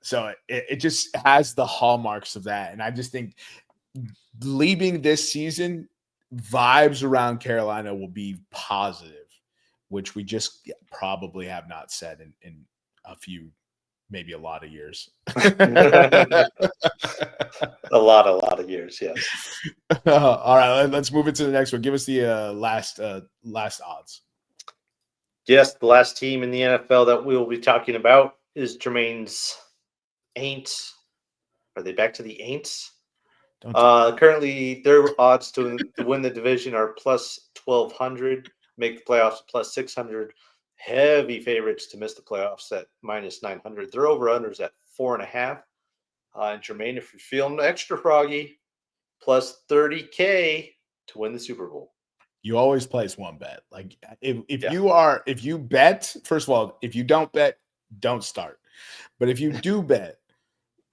So it just has the hallmarks of that. And I just think leaving this season, vibes around Carolina will be positive, which we just probably have not said in a few, maybe a lot of years. A lot of years, yes. All right, let's move into the next one. Give us the last odds. Yes, the last team in the NFL that we will be talking about is Jermaine's Aints. Are they back to the Aints? Currently, their odds to win the division are plus 1,200, make the playoffs plus 600. Heavy favorites to miss the playoffs at minus 900. Their over-unders at 4.5. And Jermaine, if you're feeling extra froggy, plus 30K to win the Super Bowl. You always place one bet. Like if you bet, first of all, if you don't bet, don't start. But if you do bet,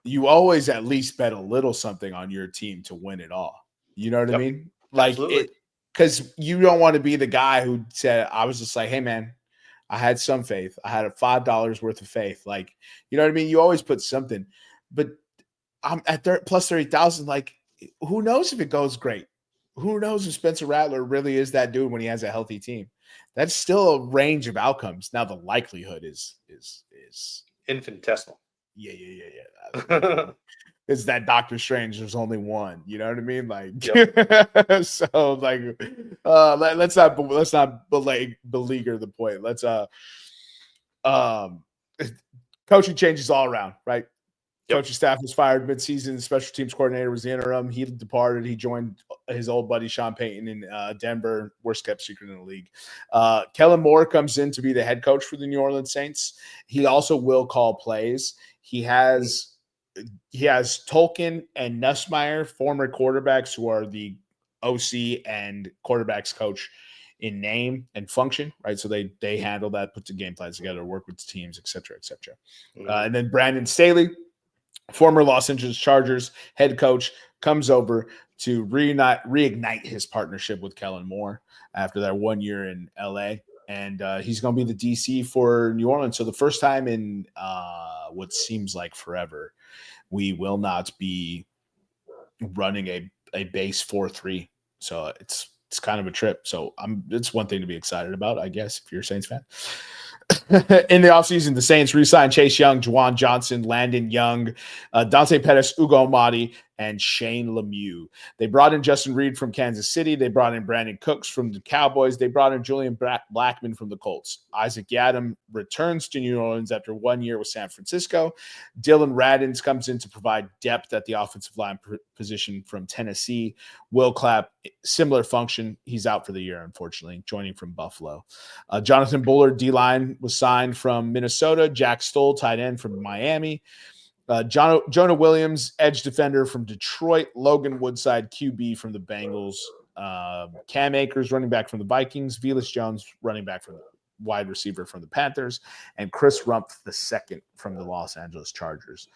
you always at least bet a little something on your team to win it all. You know what I mean? Like absolutely. Because you don't want to be the guy who said, I was just like, hey man, I had some faith. I had a $5 worth of faith. Like, you know what I mean? You always put something, but I'm at plus 30,000. Like, who knows if it goes great? Who knows if Spencer Rattler really is that dude when he has a healthy team? That's still a range of outcomes. Now the likelihood is infinitesimal. Yeah. It's that Doctor Strange. There's only one. You know what I mean? Like, so like, let's not beleaguer the point. Let's coaching changes all around, right? Coaching staff was fired midseason. Special teams coordinator was the interim. He departed. He joined his old buddy Sean Payton in Denver, worst kept secret in the league. Kellen Moore comes in to be the head coach for the New Orleans Saints. He also will call plays. He has Tolkien and Nussmeier, former quarterbacks who are the OC and quarterbacks coach in name and function, right? So they handle that, put the game plans together, work with the teams, et cetera, et cetera. And then Brandon Staley, former Los Angeles Chargers head coach, comes over to reignite his partnership with Kellen Moore after that 1 year in LA. And he's going to be the DC for New Orleans. So the first time in what seems like forever, we will not be running a base 4-3. So it's kind of a trip. So it's one thing to be excited about, I guess, if you're a Saints fan. In the offseason, the Saints re-signed Chase Young, Juwan Johnson, Landon Young, Dante Pettis, Ugo Amadi, and Shane Lemieux. They brought in Justin Reed from Kansas City. They brought in Brandon Cooks from the Cowboys. They brought in Julian Blackman from the Colts. Isaac Yiadom returns to New Orleans after 1 year with San Francisco. Dylan Radins comes in to provide depth at the offensive line position from Tennessee. Will Clapp, similar function. He's out for the year, unfortunately, joining from Buffalo. Jonathan Bullard, D-line, was signed from Minnesota. Jack Stoll, tight end from Miami. Jonah Williams, edge defender from Detroit. Logan Woodside, QB from the Bengals. Cam Akers, running back from the Vikings. Velus Jones, running back from the wide receiver from the Panthers. And Chris Rumpf II from the Los Angeles Chargers.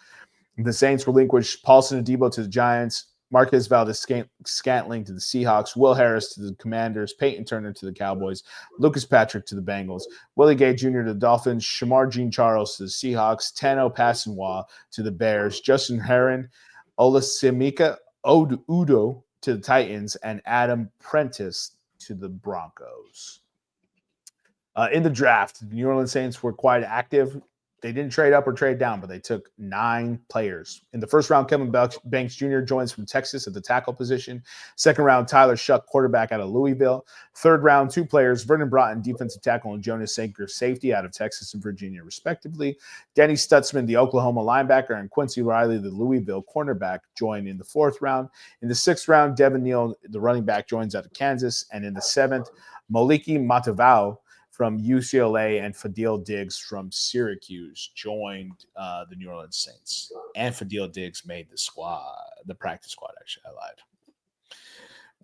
The Saints relinquished Paulson Adebo to the Giants. Marquez Valdez-Scantling to the Seahawks, Will Harris to the Commanders, Peyton Turner to the Cowboys, Lucas Patrick to the Bengals, Willie Gay Jr. to the Dolphins, Shamar Jean-Charles to the Seahawks, Tano Passanwa to the Bears, Justin Herron, Olasimika Udo to the Titans, and Adam Prentice to the Broncos. In the draft, the New Orleans Saints were quite active. They didn't trade up or trade down, but they took 9 players. In the first round, Kevin Banks Jr. joins from Texas at the tackle position. Second round, Tyler Shuck, quarterback out of Louisville. Third round, 2 players, Vernon Broughton, defensive tackle, and Jonas Sanker, safety out of Texas and Virginia, respectively. Denny Stutzman, the Oklahoma linebacker, and Quincy Riley, the Louisville cornerback, join in the 4th round. In the 6th round, Devin Neal, the running back, joins out of Kansas. And in the 7th, Moliki Matavao from UCLA and Fadil Diggs from Syracuse joined the New Orleans Saints. And Fadil Diggs made the practice squad, actually. I lied.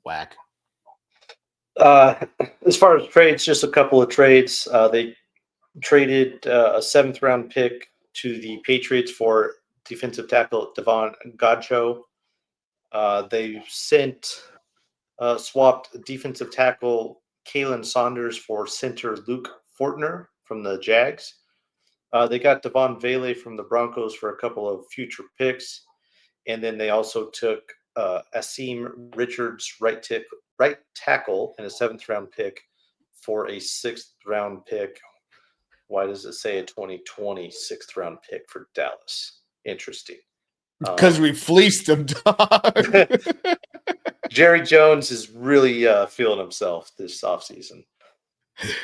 Whack. As far as trades, just a couple of trades. They traded a 7th round pick to the Patriots for defensive tackle Devon Godcho. They swapped defensive tackle Kalen Saunders for center Luke Fortner from the Jags. They got Devon Vele from the Broncos for a couple of future picks, and then they also took Asim Richards, right tackle, and a 7th-round pick for a 6th-round pick. Why does it say a 2020 6th-round pick for Dallas? Interesting. Because we fleeced him, dog. Jerry Jones is really feeling himself this offseason.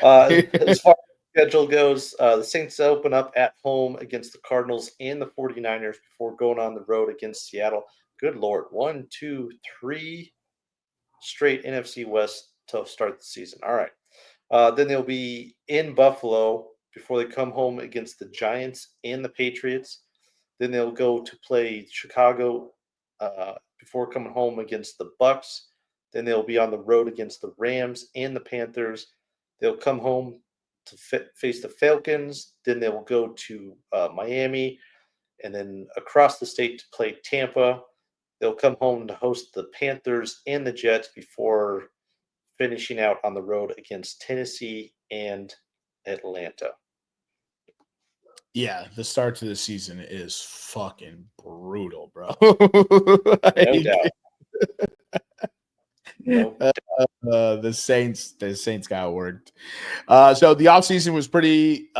As far as the schedule goes, the Saints open up at home against the Cardinals and the 49ers before going on the road against Seattle. Good Lord. 1, 2, 3 straight NFC West to start the season. All right. Then they'll be in Buffalo before they come home against the Giants and the Patriots. Then they'll go to play Chicago before coming home against the Bucs. Then they'll be on the road against the Rams and the Panthers. They'll come home to face the Falcons. Then they will go to Miami and then across the state to play Tampa. They'll come home to host the Panthers and the Jets before finishing out on the road against Tennessee and Atlanta. Yeah, the start to the season is fucking brutal, bro. No doubt. No doubt. The Saints got worked. So the offseason was pretty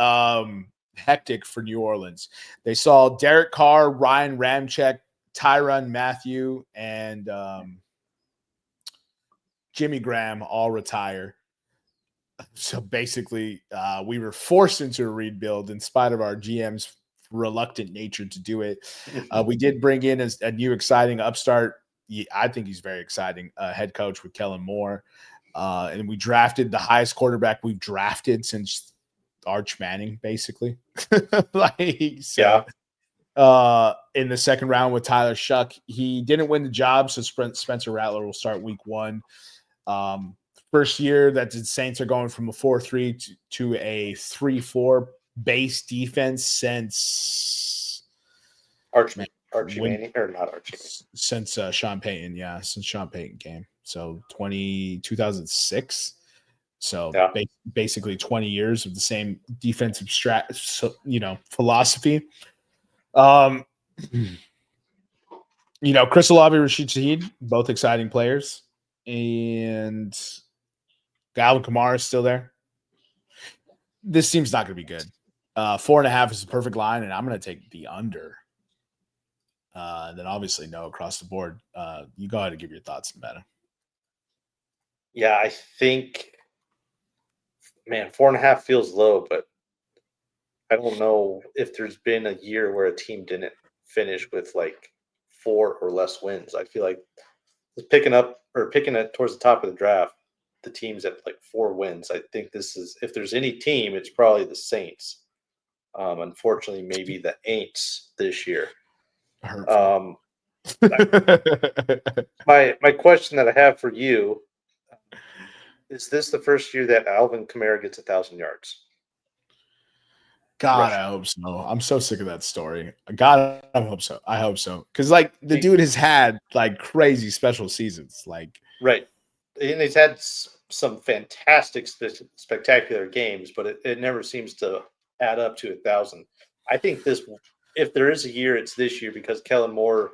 hectic for New Orleans. They saw Derek Carr, Ryan Ramczyk, Tyrann Mathieu, and Jimmy Graham all retire. So basically, we were forced into a rebuild in spite of our GM's reluctant nature to do it. We did bring in a new exciting upstart. I think he's very exciting. Head coach with Kellen Moore. And we drafted the highest quarterback we've drafted since Arch Manning, basically. In the second round with Tyler Shuck, he didn't win the job, so Spencer Rattler will start week 1. First year that the Saints are going from a 4-3 to a 3-4 base defense since Archie Manning, or not Archie Manning. Since Sean Payton, since Sean Payton came. So 2006. So basically 20 years of the same defensive philosophy. Chris Olave, Rashid Shaheed, both exciting players. And Alvin Kamara is still there. This team's not going to be good. 4.5 is the perfect line, and I'm going to take the under. Then obviously no across the board. You go ahead and give your thoughts, Nevada. Yeah, I think, 4.5 feels low, but I don't know if there's been a year where a team didn't finish with like 4 or less wins. I feel like picking it towards the top of the draft, the teams at like 4 wins. I think this is, if there's any team, it's probably the Saints. Unfortunately, maybe the Aints this year. My question that I have for you is: this the first year that Alvin Kamara gets 1,000 yards? God, rushing. I hope so. I'm so sick of that story. God, I hope so. Because the dude has had like crazy special seasons. Right. And he's had some fantastic, spectacular games, but it never seems to add up to 1,000. I think if there is a year, it's this year, because Kellen Moore,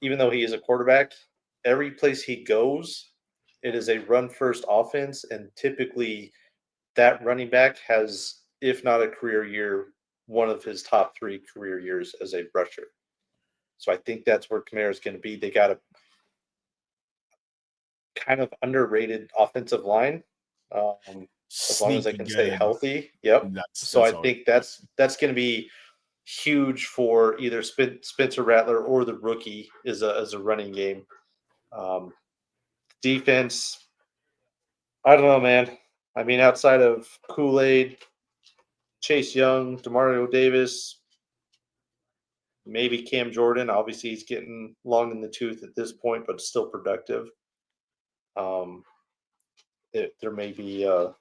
even though he is a quarterback, every place he goes, it is a run-first offense, and typically that running back has, if not a career year, one of his top 3 career years as a rusher. So I think that's where Kamara is going to be. They got a kind of underrated offensive line, as long as they can stay healthy. Yep. So I think that's going to be huge for either Spencer Rattler or the rookie as a running game. Defense, I don't know, man. I mean, outside of Kool-Aid, Chase Young, Demario Davis, maybe Cam Jordan. Obviously, he's getting long in the tooth at this point, but still productive. There may be I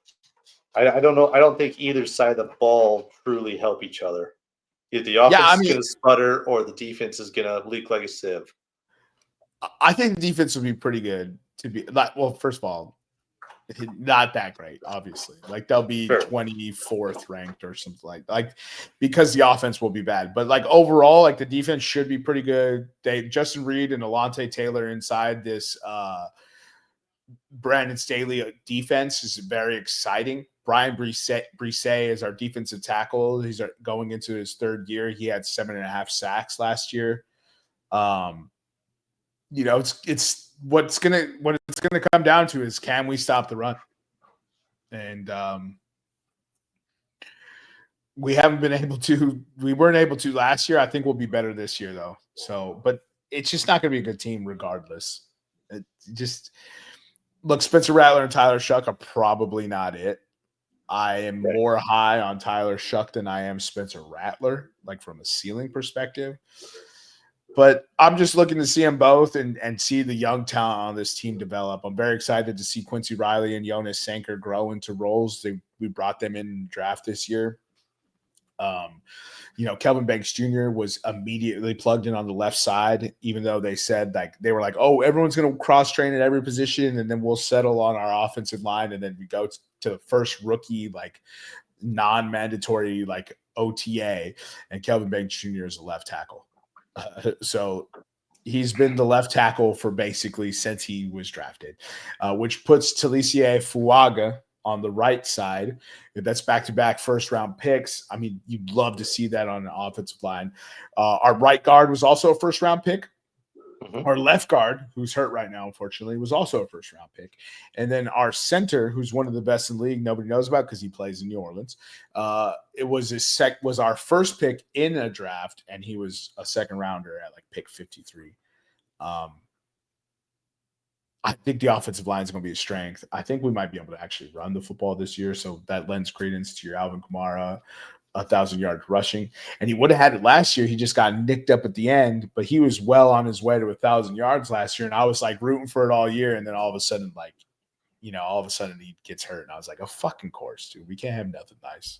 don't know. I don't think either side of the ball truly help each other. Either the offense is going to sputter or the defense is going to leak like a sieve. I think the defense will be pretty good to be like. Well, first of all, Not that great, obviously. Like they'll be Sure. 24th ranked or something like because the offense will be bad. But like overall, like the defense should be pretty good. Justin Reed and Alontae Taylor inside this Brandon Staley defense is very exciting. Brian Brise is our defensive tackle. He's going into his third year. He had 7.5 sacks last year. It's what's gonna come down to is, can we stop the run? And we haven't been able to. We weren't able to last year. I think we'll be better this year, though. So, but it's just not going to be a good team regardless. Look, Spencer Rattler and Tyler Shuck are probably not it. I am more high on Tyler Shuck than I am Spencer Rattler, like from a ceiling perspective. But I'm just looking to see them both and see the young talent on this team develop. I'm very excited to see Quincy Riley and Jonas Sanker grow into roles. We brought them in the draft this year. Kelvin Banks Jr. was immediately plugged in on the left side, even though they said they were like, oh, everyone's going to cross train at every position, and then we'll settle on our offensive line, and then we go to the first rookie non-mandatory OTA, and Kelvin Banks Jr. is a left tackle. So he's been the left tackle for basically since he was drafted, which puts Talisie Fuaga on the right side. That's back-to-back first-round picks. I mean, you'd love to see that on an offensive line. Our right guard was also a first-round pick. Mm-hmm. Our left guard, who's hurt right now, unfortunately, was also a first-round pick. And then our center, who's one of the best in the league, nobody knows about because he plays in New Orleans. It was our first pick in a draft, and he was a second-rounder at pick 53. I think the offensive line is going to be a strength. I think we might be able to actually run the football this year, so that lends credence to your Alvin Kamara 1,000 yards rushing. And he would have had it last year. He just got nicked up at the end, but he was well on his way to 1,000 yards last year. And I was rooting for it all year. And then all of a sudden, he gets hurt. And I was like, a fucking course, dude. We can't have nothing nice.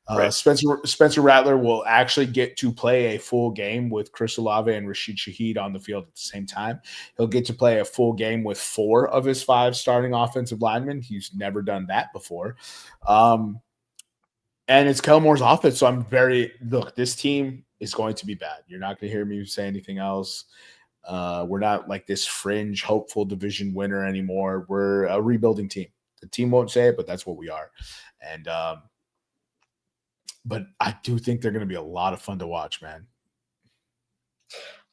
Right. Spencer Rattler will actually get to play a full game with Chris Olave and Rashid Shaheed on the field at the same time. He'll get to play a full game with 4 of his 5 starting offensive linemen. He's never done that before. And it's Kelmore's offense. So this team is going to be bad. You're not going to hear me say anything else. We're not this fringe hopeful division winner anymore. We're a rebuilding team. The team won't say it, but that's what we are. And, but I do think they're going to be a lot of fun to watch, man.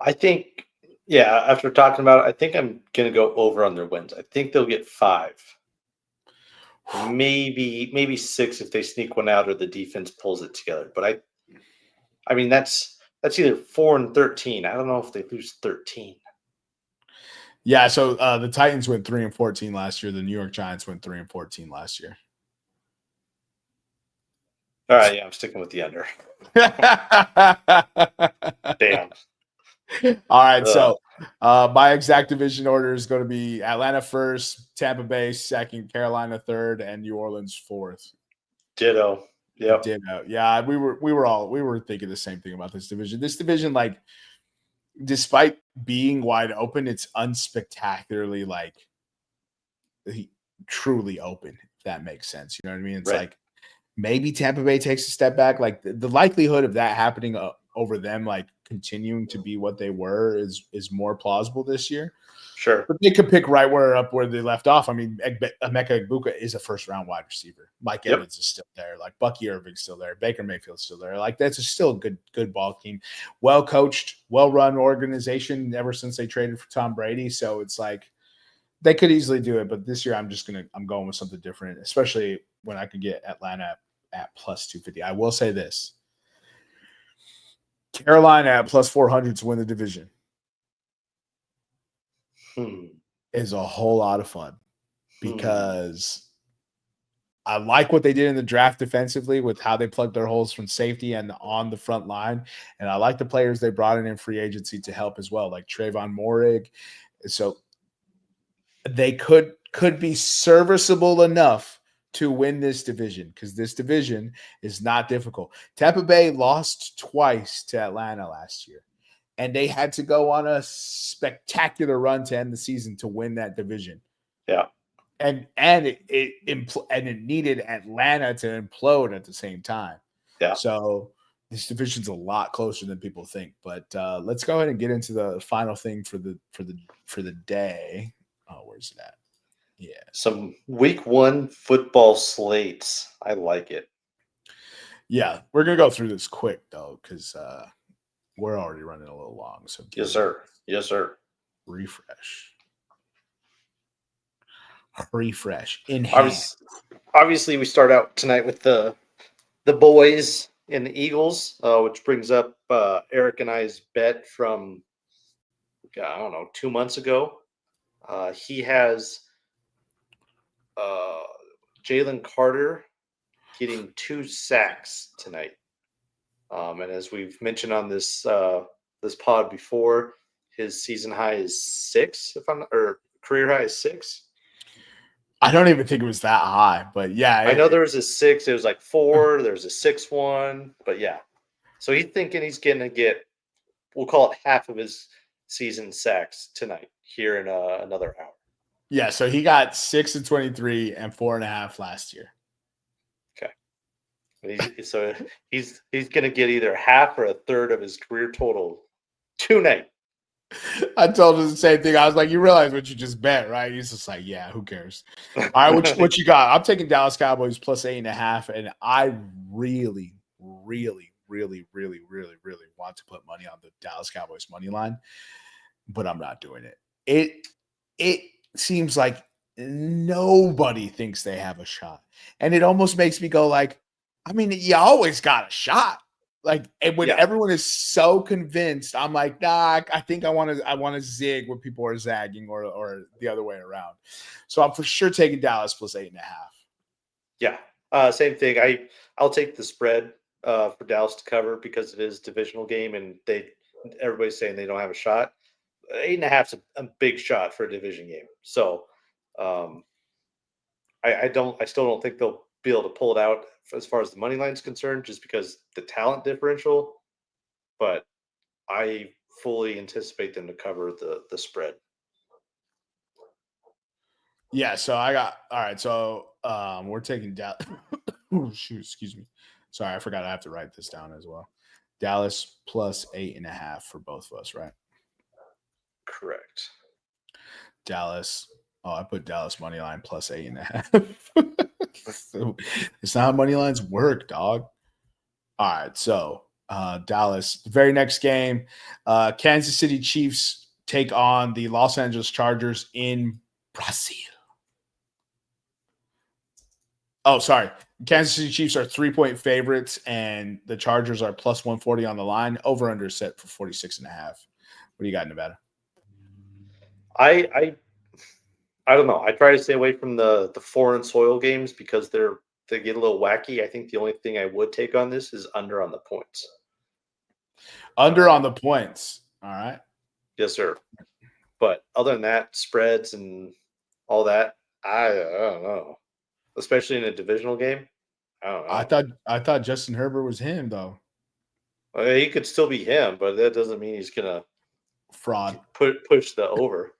I think, after talking about it, I think I'm going to go over on their wins. I think they'll get 5. Maybe 6 if they sneak one out or the defense pulls it together. But I mean, that's either 4 and 13. I don't know if they lose 13. Yeah, so the Titans went 3 and 14 last year. The New York Giants went 3 and 14 last year. All right, I'm sticking with the under. Damn. All right, so my exact division order is going to be Atlanta first, Tampa Bay second, Carolina third, and New Orleans fourth. Ditto. Yep. Ditto. Yeah, we were thinking the same thing about this division. This division, despite being wide open, it's unspectacularly truly open, if that makes sense. You know what I mean? It's maybe Tampa Bay takes a step back. The likelihood of that happening over them continuing to be what they were is more plausible this year. Sure. But they could pick right where they left off. I mean, Emeka Egbuka is a first-round wide receiver. Mike Evans is still there. Bucky Irving's still there. Baker Mayfield's still there. That's still a good ball team. Well-coached, well-run organization ever since they traded for Tom Brady. So it's they could easily do it. But this year I'm going with something different, especially when I could get Atlanta at plus 250. I will say this. Carolina at plus 400 to win the division is a whole lot of fun because I like what they did in the draft defensively with how they plugged their holes from safety and on the front line. And I like the players they brought in free agency to help as well, like Trayvon Moehrig. So they could be serviceable enough to win this division because this division is not difficult. Tampa Bay lost twice to Atlanta last year, and they had to go on a spectacular run to end the season to win that division. Yeah. and it needed Atlanta to implode at the same time. Yeah. So this division's a lot closer than people think. But let's go ahead and get into the final thing for the day. Oh, where's it at? Yeah. Some week 1 football slates. I like it. Yeah, we're gonna go through this quick though, because we're already running a little long. So Yes, sir. Yes, sir. Refresh in hand. Obviously, we start out tonight with the boys and the Eagles, which brings up Eric and I's bet from I don't know 2 months ago. He has Jalen Carter getting 2 sacks tonight. And as we've mentioned on this pod before, his season high is 6, or career high is 6. I don't even think it was that high, but yeah. I know there was a 6. It was like 4. There's a 6 one, but yeah. So he's thinking he's going to get, we'll call it half of his season sacks tonight here in another hour. Yeah, so he got 6 in 23 and 4.5 last year. Okay. So he's going to get either half or a third of his career total tonight. I told him the same thing. I was like, you realize what you just bet, right? He's just like, yeah, who cares? All right, what you got? I'm taking Dallas Cowboys plus 8.5, and I really, really, really, really, really, really want to put money on the Dallas Cowboys money line, but I'm not doing it. It seems like nobody thinks they have a shot, and it almost makes me go like, I mean, you always got a shot. Like, and when everyone is so convinced, I'm like, nah, I think I want to zig when people are zagging or the other way around. So I'm for sure taking Dallas plus 8.5. Yeah. Same thing. I'll take the spread for Dallas to cover because it is a divisional game and everybody's saying they don't have a shot. 8.5 is a big shot for a division game. So I still don't think they'll be able to pull it out as far as the money line is concerned, just because the talent differential. But I fully anticipate them to cover the spread. Yeah, so all right. So we're taking Dallas. Oh, shoot, excuse me. Sorry, I forgot I have to write this down as well. Dallas plus 8.5 for both of us, right? Correct. Dallas. Oh, I put Dallas money line plus 8.5. So, it's not how money lines work, dog. All right, so Dallas. The very next game, Kansas City Chiefs take on the Los Angeles Chargers in Brazil. Oh, sorry. Kansas City Chiefs are 3-point favorites, and the Chargers are plus 140 on the line. Over under set for 46.5. What do you got, Nevada? I don't know. I try to stay away from the foreign soil games because they get a little wacky. I think the only thing I would take on this is under on the points. Under on the points. All right. Yes, sir. But other than that, spreads and all that, I don't know. Especially in a divisional game, I don't know. I thought Justin Herbert was him though. Well, he could still be him, but that doesn't mean he's gonna fraud push the over.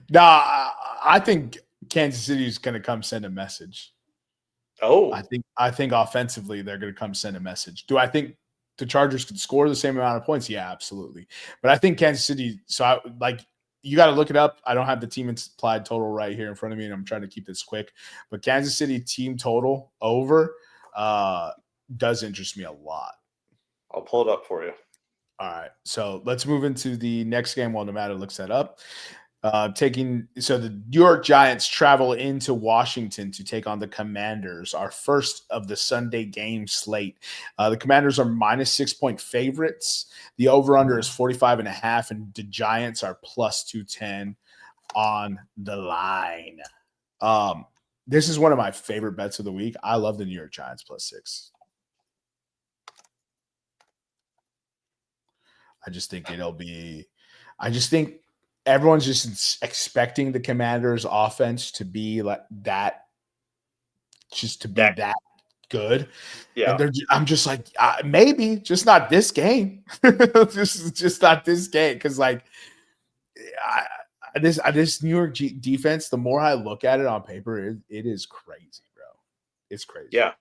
Nah, I think Kansas City is going to come send a message. Oh, I think offensively they're going to come send a message. Do I think the Chargers could score the same amount of points? Yeah, absolutely. But I think Kansas City. So you got to look it up. I don't have the team implied total right here in front of me, and I'm trying to keep this quick. But Kansas City team total over does interest me a lot. I'll pull it up for you. All right, so let's move into the next game while Nevada looks that up. The New York Giants travel into Washington to take on the Commanders, our first of the Sunday game slate. The Commanders are minus 6-point favorites. The over-under is 45.5, and the Giants are plus 210 on the line. This is one of my favorite bets of the week. I love the New York Giants plus 6. I just think everyone's just expecting the Commanders' offense to be like that, that good. Yeah, and I'm just like, maybe just not this game, just not this game, because this New York defense, the more I look at it on paper, it is crazy, bro. It's crazy. Yeah.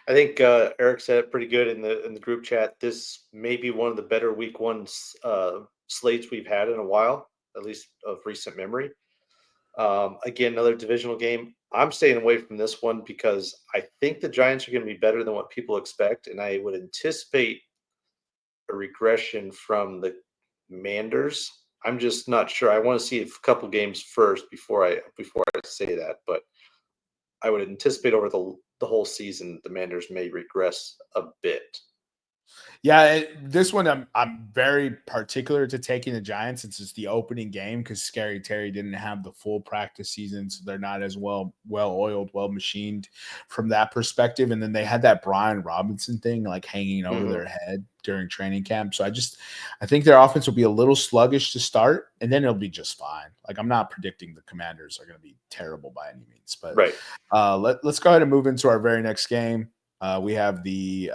I think Eric said it pretty good in the group chat. This may be one of the better week one slates we've had in a while, at least of recent memory. Again, another divisional game. I'm staying away from this one because I think the Giants are going to be better than what people expect, and I would anticipate a regression from the Manders. I'm just not sure. I want to see a couple games first before I say that, but I would anticipate over the whole season the Manders may regress a bit. Yeah, this one I'm very particular to taking the Giants since it's the opening game because Scary Terry didn't have the full practice season, so they're not as well oiled, well machined from that perspective. And then they had that Brian Robinson thing like hanging over their head during training camp. So I think their offense will be a little sluggish to start, and then it'll be just fine. Like I'm not predicting the Commanders are going to be terrible by any means, but right. Let's go ahead and move into our very next game. We have the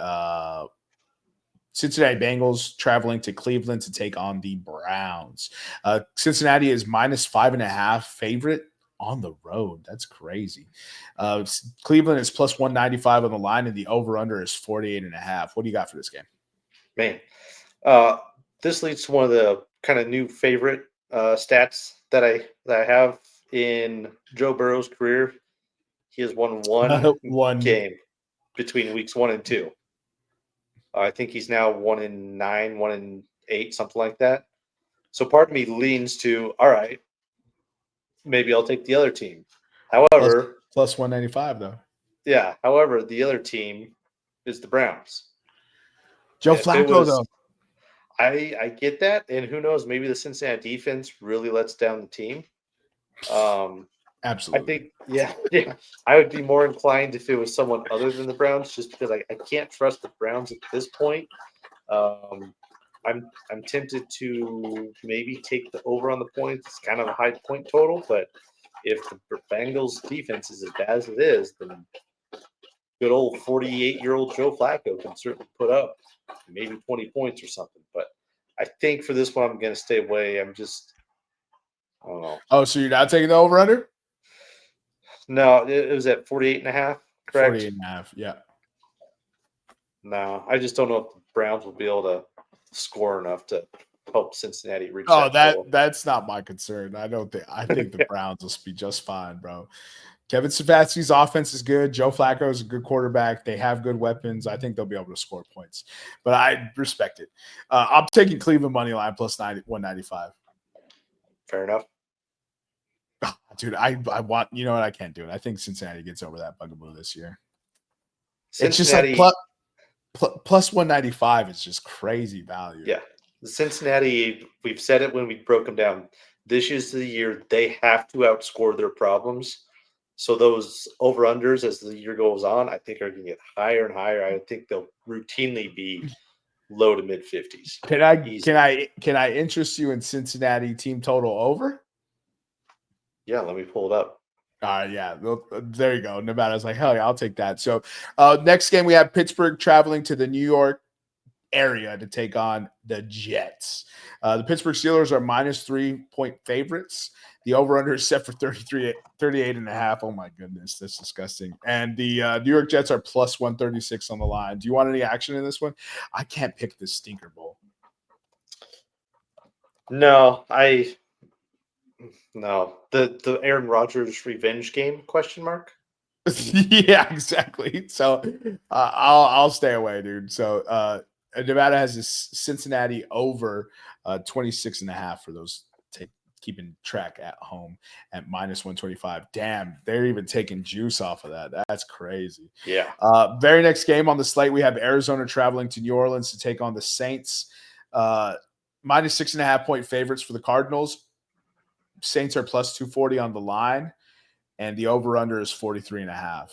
Cincinnati Bengals traveling to Cleveland to take on the Browns. Cincinnati is -5.5 favorite on the road. That's crazy. Cleveland is plus 195 on the line, and the over-under is 48.5. What do you got for this game? Man, this leads to one of the kind of new favorite stats that I have in Joe Burrow's career. He has won one game between weeks 1 and 2. I think he's now 1-9, 1-8, something like that. So part of me leans to, all right, maybe I'll take the other team. However, plus 195 though. Yeah. However, the other team is the Browns. Joe Flacco though. I get that, and who knows? Maybe the Cincinnati defense really lets down the team. Absolutely. I think, I would be more inclined if it was someone other than the Browns, just because I can't trust the Browns at this point. I'm tempted to maybe take the over on the points. It's kind of a high point total, but if the Bengals defense is as bad as it is, then good old 48-year-old Joe Flacco can certainly put up maybe 20 points or something. But I think for this one, I'm going to stay away. I don't know. Oh, so you're not taking the over-under? No, it was at 48.5, correct? 48.5, yeah. No, I just don't know if the Browns will be able to score enough to help Cincinnati reach that's not my concern. I think the Browns will be just fine, bro. Kevin Stefanski's offense is good. Joe Flacco is a good quarterback. They have good weapons. I think they'll be able to score points, but I respect it. I'm taking Cleveland money line plus 195. Fair enough. Dude, I want, you know what? I can't do it. I think Cincinnati gets over that bugaboo this year. Cincinnati, it's just like plus 195 is just crazy value. Yeah. Cincinnati, we've said it when we broke them down. This is the year they have to outscore their problems. So those over-unders as the year goes on, I think are going to get higher and higher. I think they'll routinely be low to mid 50s. Can I interest you in Cincinnati team total over? Yeah, let me pull it up. Yeah, there you go. Nevada's like, hell yeah, I'll take that. So next game, we have Pittsburgh traveling to the New York area to take on the Jets. The Pittsburgh Steelers are -3-point favorites. The over-under is set for 38.5. Oh, my goodness. That's disgusting. And the New York Jets are plus 136 on the line. Do you want any action in this one? I can't pick this stinker bowl. No, the Aaron Rodgers revenge game ? Yeah, exactly. So I'll stay away, dude. So Nevada has this Cincinnati over 26.5 for those keeping track at home at -125. Damn, they're even taking juice off of that. That's crazy. Yeah. Very next game on the slate, we have Arizona traveling to New Orleans to take on the Saints. -6.5-point favorites for the Cardinals. Saints are plus 240 on the line, and the over-under is 43.5.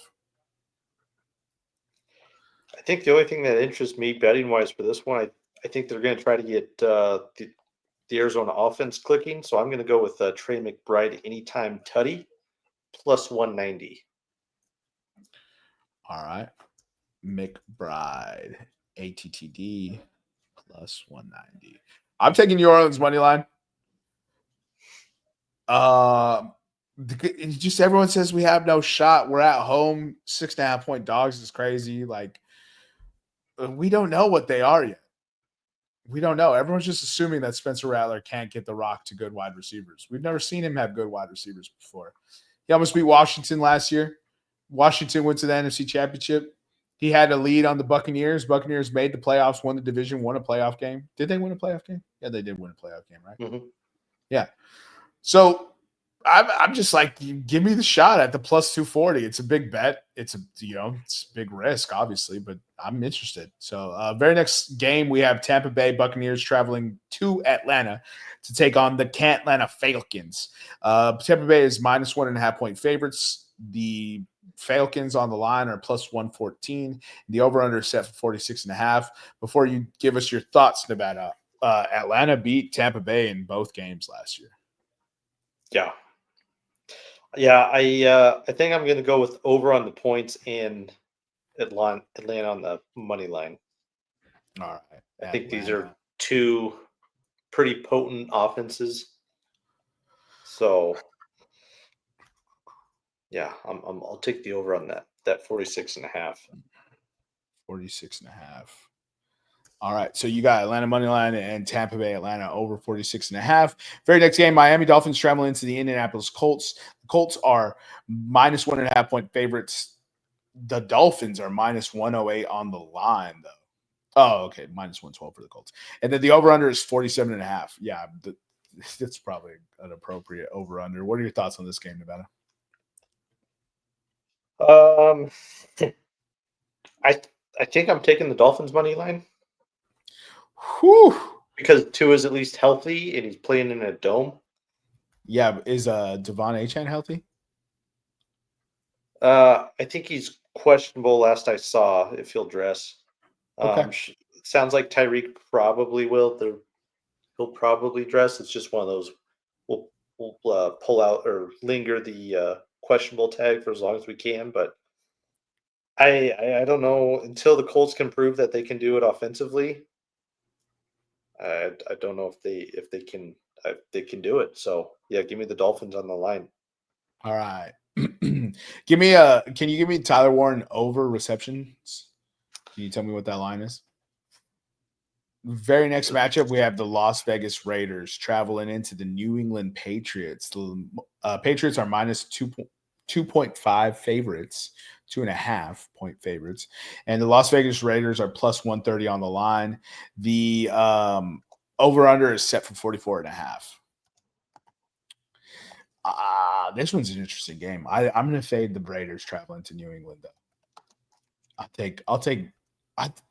I think the only thing that interests me betting-wise for this one, I think they're going to try to get the Arizona offense clicking. So I'm going to go with Trey McBride anytime tutty plus 190. All right. McBride, ATTD plus 190. I'm taking New Orleans money line. Just everyone says we have no shot. We're at home. 6.5-point dogs is crazy. Like, we don't know what they are yet. We don't know. Everyone's just assuming that Spencer Rattler can't get the rock to good wide receivers. We've never seen him have good wide receivers before. He almost beat Washington last year. Washington went to the NFC Championship. He had a lead on the Buccaneers. Buccaneers made the playoffs, won the division, won a playoff game. Did they win a playoff game? Yeah, they did win a playoff game, right? Mm-hmm. Yeah. So I'm just like, give me the shot at the plus 240. It's a big bet. It's a big risk, obviously, but I'm interested. So very next game, we have Tampa Bay Buccaneers traveling to Atlanta to take on the Atlanta Falcons. Tampa Bay is minus 1.5-point favorites. The Falcons on the line are plus 114. The over-under is set for 46.5. Before you give us your thoughts, Nevada, Atlanta beat Tampa Bay in both games last year. Yeah, I think I'm going to go with over on the points and Atlanta on the money line. All right. I think these are two pretty potent offenses. So, yeah, I'll take the over on that 46.5. 46.5. All right. So you got Atlanta money line and Tampa Bay Atlanta over 46.5. Very next game, Miami Dolphins traveling into the Indianapolis Colts. The Colts are minus 1.5-point favorites. The Dolphins are minus 108 on the line, though. Oh, okay. Minus 112 for the Colts. And then the over-under is 47.5. Yeah, that's probably an appropriate over-under. What are your thoughts on this game, Nevada? I think I'm taking the Dolphins money line. Whew. Because Tua is at least healthy and he's playing in a dome. Yeah, is Devon Achane healthy? I think he's questionable last I saw if he'll dress. Okay. Sounds like Tyreek probably will. He'll probably dress. It's just one of those. We'll pull out or linger the questionable tag for as long as we can. But I don't know until the Colts can prove that they can do it offensively. I don't know if they can do it. So yeah, give me the Dolphins on the line. All right. Can you give me Tyler Warren over receptions? Can you tell me what that line is? Very next matchup, we have the Las Vegas Raiders traveling into the New England Patriots. The Patriots are minus 2.5 favorites, 2.5-point favorites. And the Las Vegas Raiders are plus 130 on the line. The over-under is set for 44.5. This one's an interesting game. I'm going to fade the Raiders traveling to New England, though.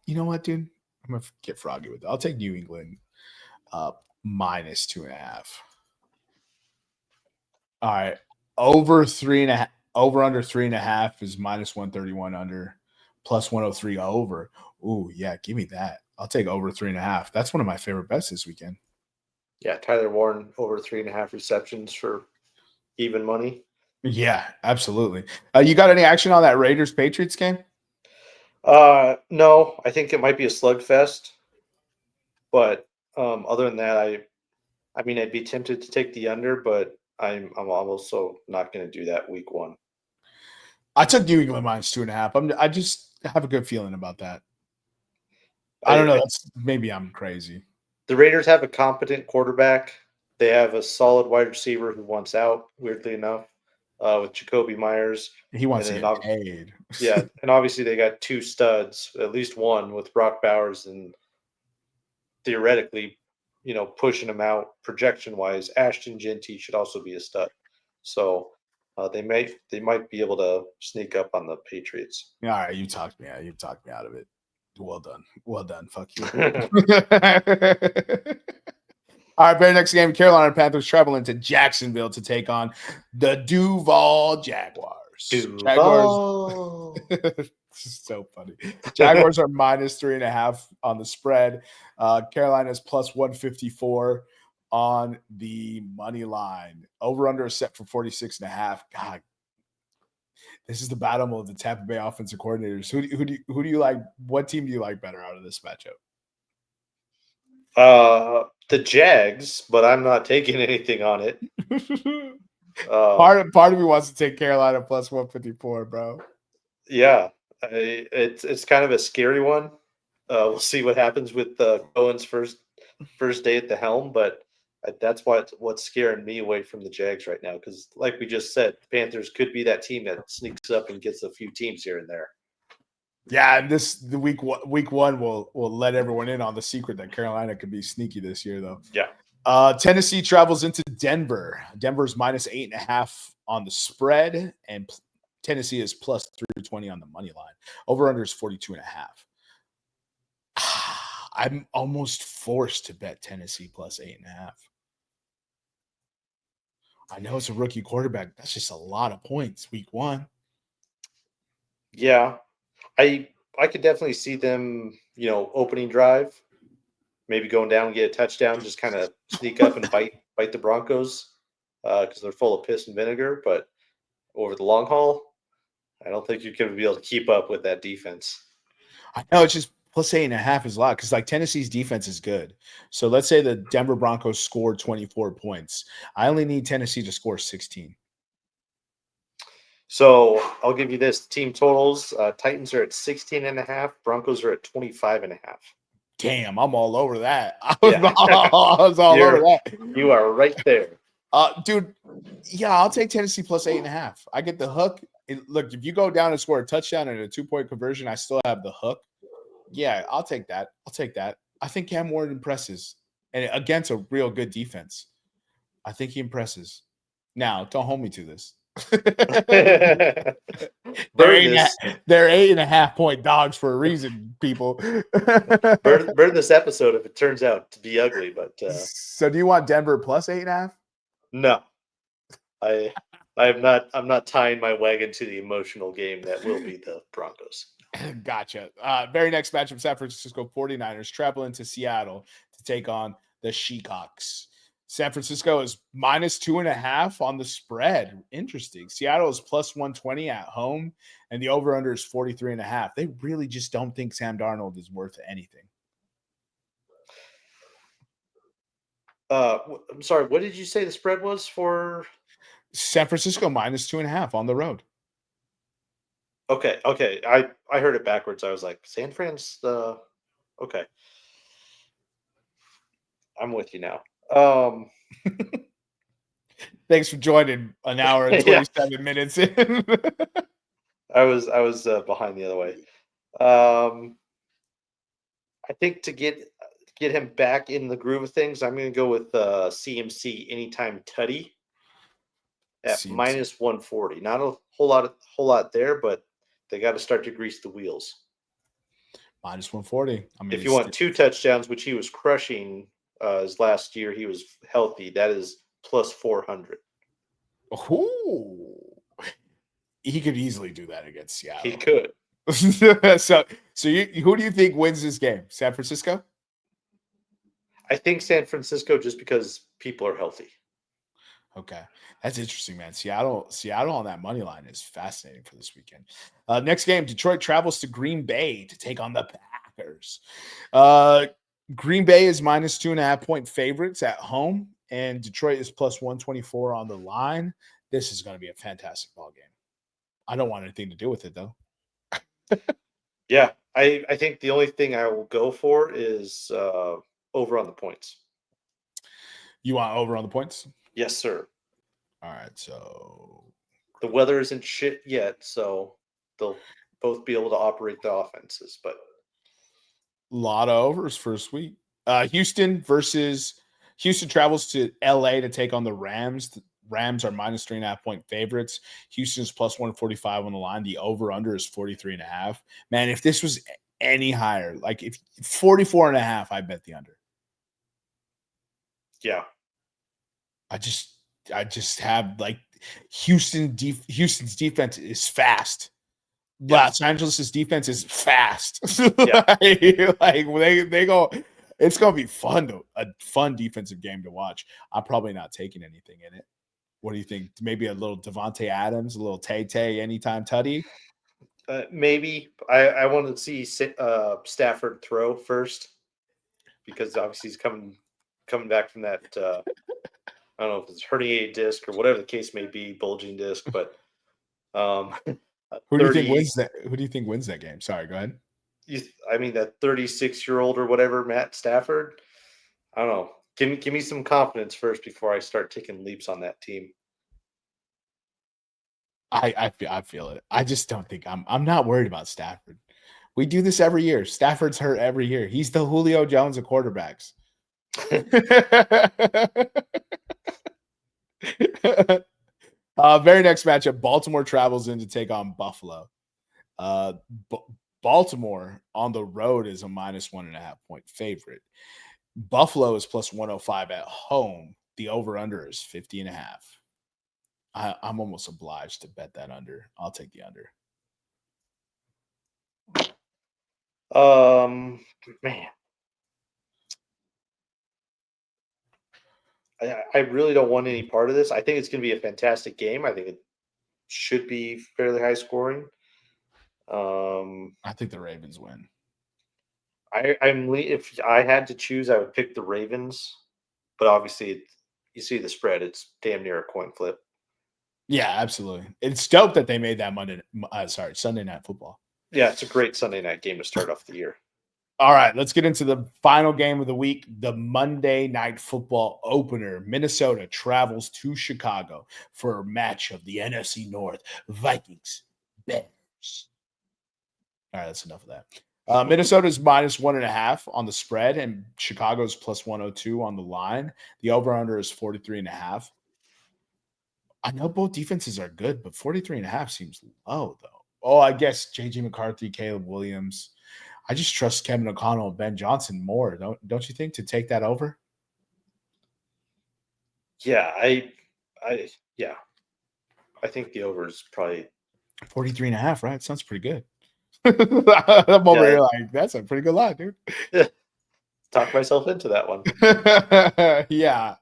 You know what, dude? I'm going to get froggy with it. I'll take New England minus 2.5. All right. Over under 3.5 is minus 131 under, plus 103 over. Ooh, yeah, give me that. I'll take over 3.5. That's one of my favorite bets this weekend. Yeah, Tyler Warren over 3.5 receptions for even money. Yeah, absolutely. You got any action on that Raiders Patriots game? No, I think it might be a slugfest. But other than that, I mean, I'd be tempted to take the under, but I'm also not going to do that week one. I took New England minus 2.5. I just have a good feeling about that. I don't know. Maybe I'm crazy. The Raiders have a competent quarterback. They have a solid wide receiver who wants out, weirdly enough, with Jacoby Myers. He wants to get paid. Yeah, and obviously they got two studs, at least one with Brock Bowers, and theoretically, pushing him out projection-wise. Ashton Genty should also be a stud. So they might be able to sneak up on the Patriots. All right, you talked me out of it. Well done. Fuck you. All right, very next game, Carolina Panthers travel into Jacksonville to take on the Duval Jaguars. Duval. Jaguars. This is so funny. Jaguars are minus 3.5 on the spread. Carolina's plus 154 on the money line. Over under is set for 46.5. God, this is the battle of the Tampa Bay offensive coordinators. Who do you like? What team do you like better out of this matchup? The Jags, but I'm not taking anything on it. Part of me wants to take Carolina plus 154, bro. Yeah, it's kind of a scary one. We'll see what happens with Cohen's first day at the helm, but that's what's scaring me away from the Jags right now. Because, like we just said, Panthers could be that team that sneaks up and gets a few teams here and there. Yeah, and the week one will let everyone in on the secret that Carolina could be sneaky this year, though. Yeah. Tennessee travels into Denver. Denver's minus 8.5 on the spread, and Tennessee is plus 320 on the money line. Over under is 42.5. I'm almost forced to bet Tennessee plus 8.5. I know it's a rookie quarterback. That's just a lot of points week one. Yeah, I could definitely see them, opening drive, maybe going down and get a touchdown, just kind of sneak up and bite the Broncos because they're full of piss and vinegar. But over the long haul, I don't think you're going to be able to keep up with that defense. I know it's just plus 8.5 is a lot because like Tennessee's defense is good. So let's say the Denver Broncos scored 24 points. I only need Tennessee to score 16. So I'll give you this team totals. Titans are at 16.5. Broncos are at 25.5. Damn, I'm all over that. I Yeah. was all over that. You are right there. Dude, yeah, I'll take Tennessee plus 8.5. I get the hook. Look, if you go down and score a touchdown and a 2-point conversion, I still have the hook. Yeah, I'll take that. I think Cam Ward impresses, and against a real good defense. I think he impresses. Now, don't hold me to this. they're 8.5 point dogs for a reason, people. burn this episode if it turns out to be ugly. But so, do you want Denver plus 8.5? No, I'm not tying my wagon to the emotional game that will be the Broncos. Gotcha. Very next matchup, San Francisco 49ers travel into Seattle to take on the Seahawks. San Francisco is minus 2.5 on the spread. Interesting. Seattle is plus 120 at home, and the over-under is 43.5. They really just don't think Sam Darnold is worth anything. I'm sorry, what did you say the spread was for? San Francisco minus 2.5 on the road. Okay. I heard it backwards. I was like, San Fran's okay. I'm with you now. Thanks for joining an hour and 27 minutes in. I was behind the other way. I think to get him back in the groove of things, I'm going to go with CMC anytime tutty at CMC. minus 140. Not a whole lot there, but they got to start to grease the wheels. Minus 140. I mean, if you want 2 touchdowns, which he was crushing his last year, he was healthy. That is plus 400. Ooh. He could easily do that against Seattle. He could. so who do you think wins this game? San Francisco? I think San Francisco, just because people are healthy. Okay, that's interesting, man. Seattle on that money line is fascinating for this weekend. Next game, Detroit travels to Green Bay to take on the Packers. Green Bay is minus 2.5 point favorites at home, and Detroit is plus 124 on the line. This is going to be a fantastic ball game. I don't want anything to do with it, though. Yeah, I think the only thing I will go for is over on the points. You want over on the points? Yes, sir. All right, so the weather isn't shit yet, so they'll both be able to operate the offenses, but a lot of overs first week. Houston travels to LA to take on the Rams. The Rams are minus 3.5 point favorites. Houston's plus 145 on the line. The over-under is 43.5. Man, if this was any higher, like if 44.5, I bet the under. Yeah. I just have like Houston's defense is fast. Los Angeles' defense is fast. Yeah. like they go. It's gonna be fun a fun defensive game to watch. I'm probably not taking anything in it. What do you think? Maybe a little Devontae Adams, a little Tay anytime tutty. Maybe I want to see Stafford throw first, because obviously he's coming back from that I don't know if it's herniated disc or whatever the case may be, bulging disc, but a Who do you think 30 wins that? Who do you think wins that game? Sorry, go ahead. I mean that 36-year-old or whatever, Matt Stafford. I don't know. Give me some confidence first before I start taking leaps on that team. I feel it. I just don't think I'm not worried about Stafford. We do this every year. Stafford's hurt every year. He's the Julio Jones of quarterbacks. Very next matchup, Baltimore travels in to take on Buffalo. B- Baltimore on the road is a -1.5 point favorite. Buffalo is plus 105 at home. The over-under is 50.5. I'm almost obliged to bet that under. I'll take the under. Man, I really don't want any part of this. I think it's going to be a fantastic game. I think it should be fairly high scoring. I think the Ravens win. If I had to choose, I would pick the Ravens, but obviously, you see the spread; it's damn near a coin flip. Yeah, absolutely. It's dope that they made that Sunday Night Football. Yeah, it's a great Sunday night game to start off the year. All right, let's get into the final game of the week, the Monday Night Football opener. Minnesota travels to Chicago for a match of the NFC North, Vikings, Bears. All right, that's enough of that. Minnesota's -1.5 on the spread, and Chicago's plus 102 on the line. The over-under is 43.5. I know both defenses are good, but 43.5 seems low, though. Oh, I guess J.J. McCarthy, Caleb Williams. I just trust Kevin O'Connell and Ben Johnson more. Don't you think, to take that over? Yeah, yeah. I think the over is probably 43.5, right? Sounds pretty good. I'm over here like, that's a pretty good line, dude. Talk myself into that one. Yeah.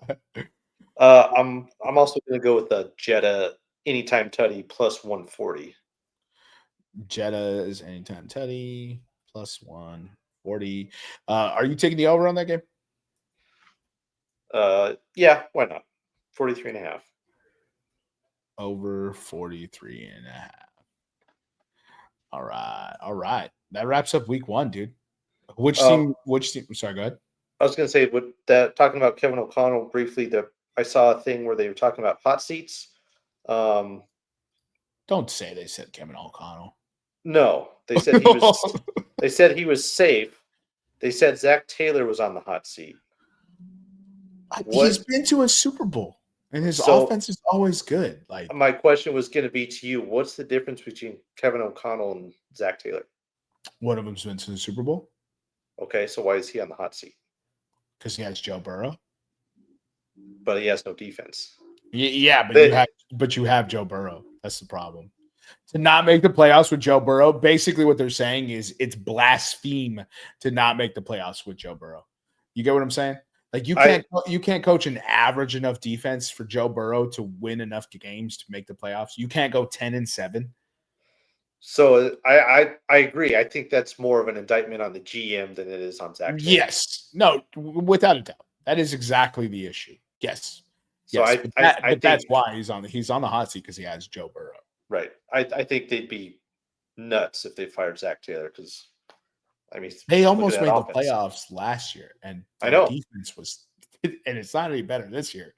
I'm also going to go with the Jetta anytime tutty plus 140. Jetta is anytime Teddy plus 140. Are you taking the over on that game? Yeah, why not? 43.5. Over 43.5. All right. That wraps up week 1, dude. Which team? Sorry, go ahead. I was going to say, with that, talking about Kevin O'Connell briefly, I saw a thing where they were talking about hot seats. Don't say they said Kevin O'Connell. No, they said he was. They said he was safe. They said Zach Taylor was on the hot seat. He's been to a Super Bowl, and his offense is always good. Like, my question was going to be to you: what's the difference between Kevin O'Connell and Zach Taylor? One of them's been to the Super Bowl. Okay, so why is he on the hot seat? Because he has Joe Burrow, but he has no defense. Yeah, but you have Joe Burrow. That's the problem. To not make the playoffs with Joe Burrow, basically what they're saying is it's blaspheme to not make the playoffs with Joe Burrow. You get what I'm saying? Like, you can't coach an average enough defense for Joe Burrow to win enough games to make the playoffs. You can't go 10-7. So I agree. I think that's more of an indictment on the GM than it is on Zach Taylor. Yes. No, without a doubt. That is exactly the issue. Yes. So yes. I think that's why he's on the hot seat, because he has Joe Burrow. Right. I think they'd be nuts if they fired Zach Taylor, because I mean, they almost made the playoffs last year, and I know defense was, and it's not any better this year.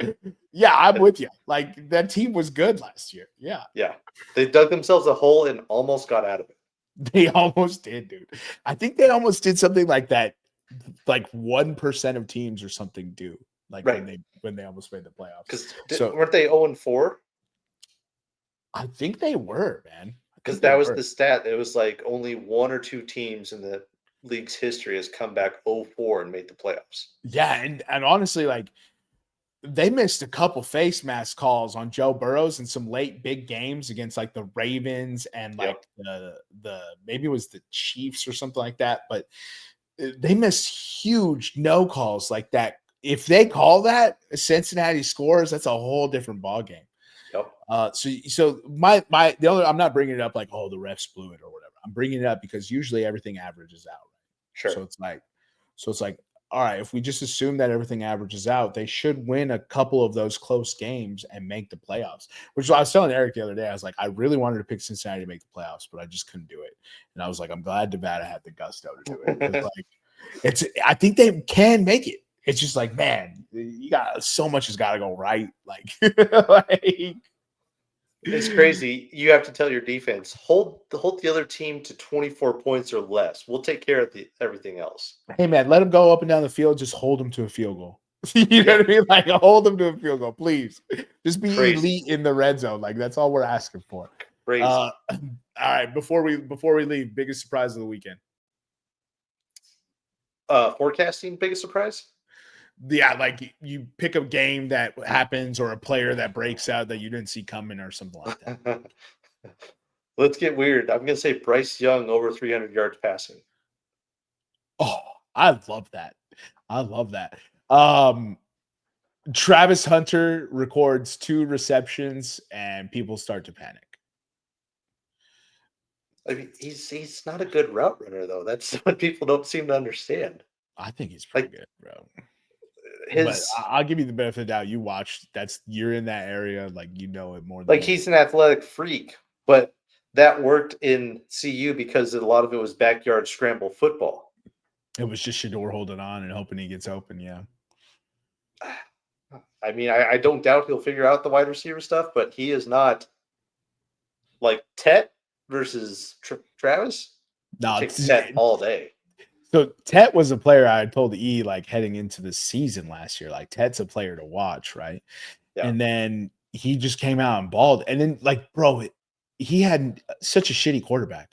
Yeah, I'm with you. Like, that team was good last year. Yeah. Yeah. They dug themselves a hole and almost got out of it. They almost did, dude. I think they almost did something like that. Like 1% of teams or something do. Like, right. when they almost made the playoffs. Because weren't they 0-4? I think they were, man. Because that was the stat. It was like only 1 or 2 teams in the league's history has come back 0-4 and made the playoffs. Yeah, and honestly, like, they missed a couple face mask calls on Joe Burrows in some late big games against, like, the Ravens and like the maybe it was the Chiefs or something like that, but they missed huge no calls like that. If they call that, Cincinnati scores, that's a whole different ball game. Yep. So the other, I'm not bringing it up like, oh, the refs blew it or whatever. I'm bringing it up because usually everything averages out. Right? Sure. So it's like all right, if we just assume that everything averages out, they should win a couple of those close games and make the playoffs. Which I was telling Eric the other day. I was like, I really wanted to pick Cincinnati to make the playoffs, but I just couldn't do it. And I was like, I'm glad Nevada had the gusto to do it. Like, I think they can make it. It's just like, man, you got so much has got to go right. Like, it's crazy. You have to tell your defense, hold the other team to 24 points or less. We'll take care of everything else. Hey, man, let them go up and down the field. Just hold them to a field goal. You know what I mean? Like, hold them to a field goal, please. Just be elite in the red zone. Like, that's all we're asking for. Crazy. All right, before we leave, biggest surprise of the weekend. Forecasting biggest surprise? Yeah, like you pick a game that happens or a player that breaks out that you didn't see coming or something like that. Let's get weird. I'm going to say Bryce Young over 300 yards passing. Oh, I love that. Travis Hunter records 2 receptions and people start to panic. I mean, he's not a good route runner, though. That's what people don't seem to understand. I think he's pretty good, bro. But I'll give you the benefit of the doubt. You watched. You're in that area, like you know it more. Like he's an athletic freak, but that worked in CU because a lot of it was backyard scramble football. It was just Shador holding on and hoping he gets open. Yeah. I mean, I don't doubt he'll figure out the wide receiver stuff, but he is not like Tet versus Travis. No, Tet all day. So Tet was a player I had told E like heading into the season last year. Like Tet's a player to watch, right? Yeah. And then he just came out and balled. And then, like, bro, he had such a shitty quarterback.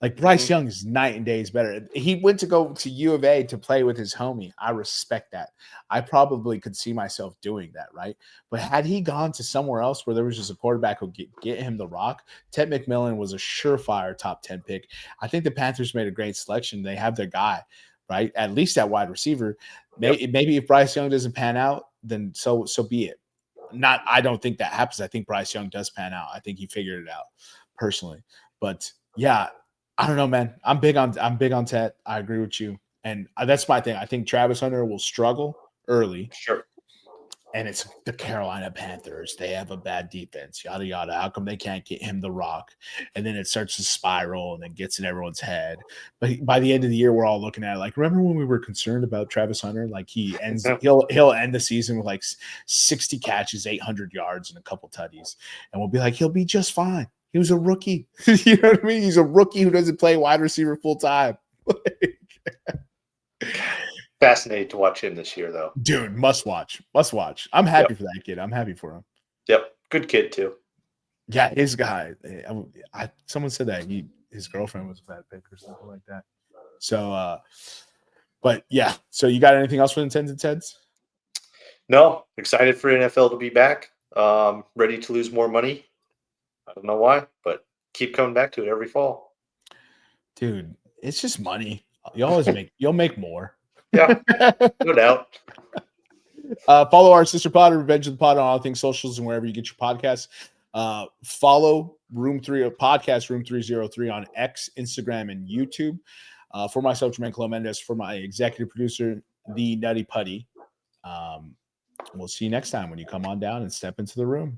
Like Bryce Young is night and days better. He went to go to U of A to play with his homie. I respect that. I probably could see myself doing that, right? But had he gone to somewhere else where there was just a quarterback who could get him the rock, Ted McMillan was a surefire top 10 pick. I think the Panthers made a great selection. They have their guy, right? At least at wide receiver. Maybe if Bryce Young doesn't pan out, then so be it. I don't think that happens. I think Bryce Young does pan out. I think he figured it out personally. But yeah, I don't know, man. I'm big on Tet. I agree with you. And that's my thing. I think Travis Hunter will struggle early. Sure. And it's the Carolina Panthers. They have a bad defense, yada, yada. How come they can't get him the rock? And then it starts to spiral and then gets in everyone's head. But by the end of the year, we're all looking at it like, remember when we were concerned about Travis Hunter? Like he'll end the season with like 60 catches, 800 yards, and a couple tutties. And we'll be like, he'll be just fine. He was a rookie. You know what I mean? He's a rookie who doesn't play wide receiver full time. Fascinated to watch him this year, though. Dude, must watch. I'm happy for that kid. I'm happy for him. Yep, good kid too. Yeah, his guy. Someone said that his girlfriend was a fat pick or something like that. So, but yeah. So you got anything else for the Tens and Teds? No, excited for NFL to be back. Ready to lose more money. I don't know why, but keep coming back to it every fall. Dude, it's just money. You'll make more. Yeah, no doubt. Follow our sister pod, Revenge of the Pod, on all things socials and wherever you get your podcasts. Follow podcast Room 303 on X, Instagram, and YouTube. For myself, Jermaine Clemendez, for my executive producer, the Nutty Putty. We'll see you next time when you come on down and step into the room.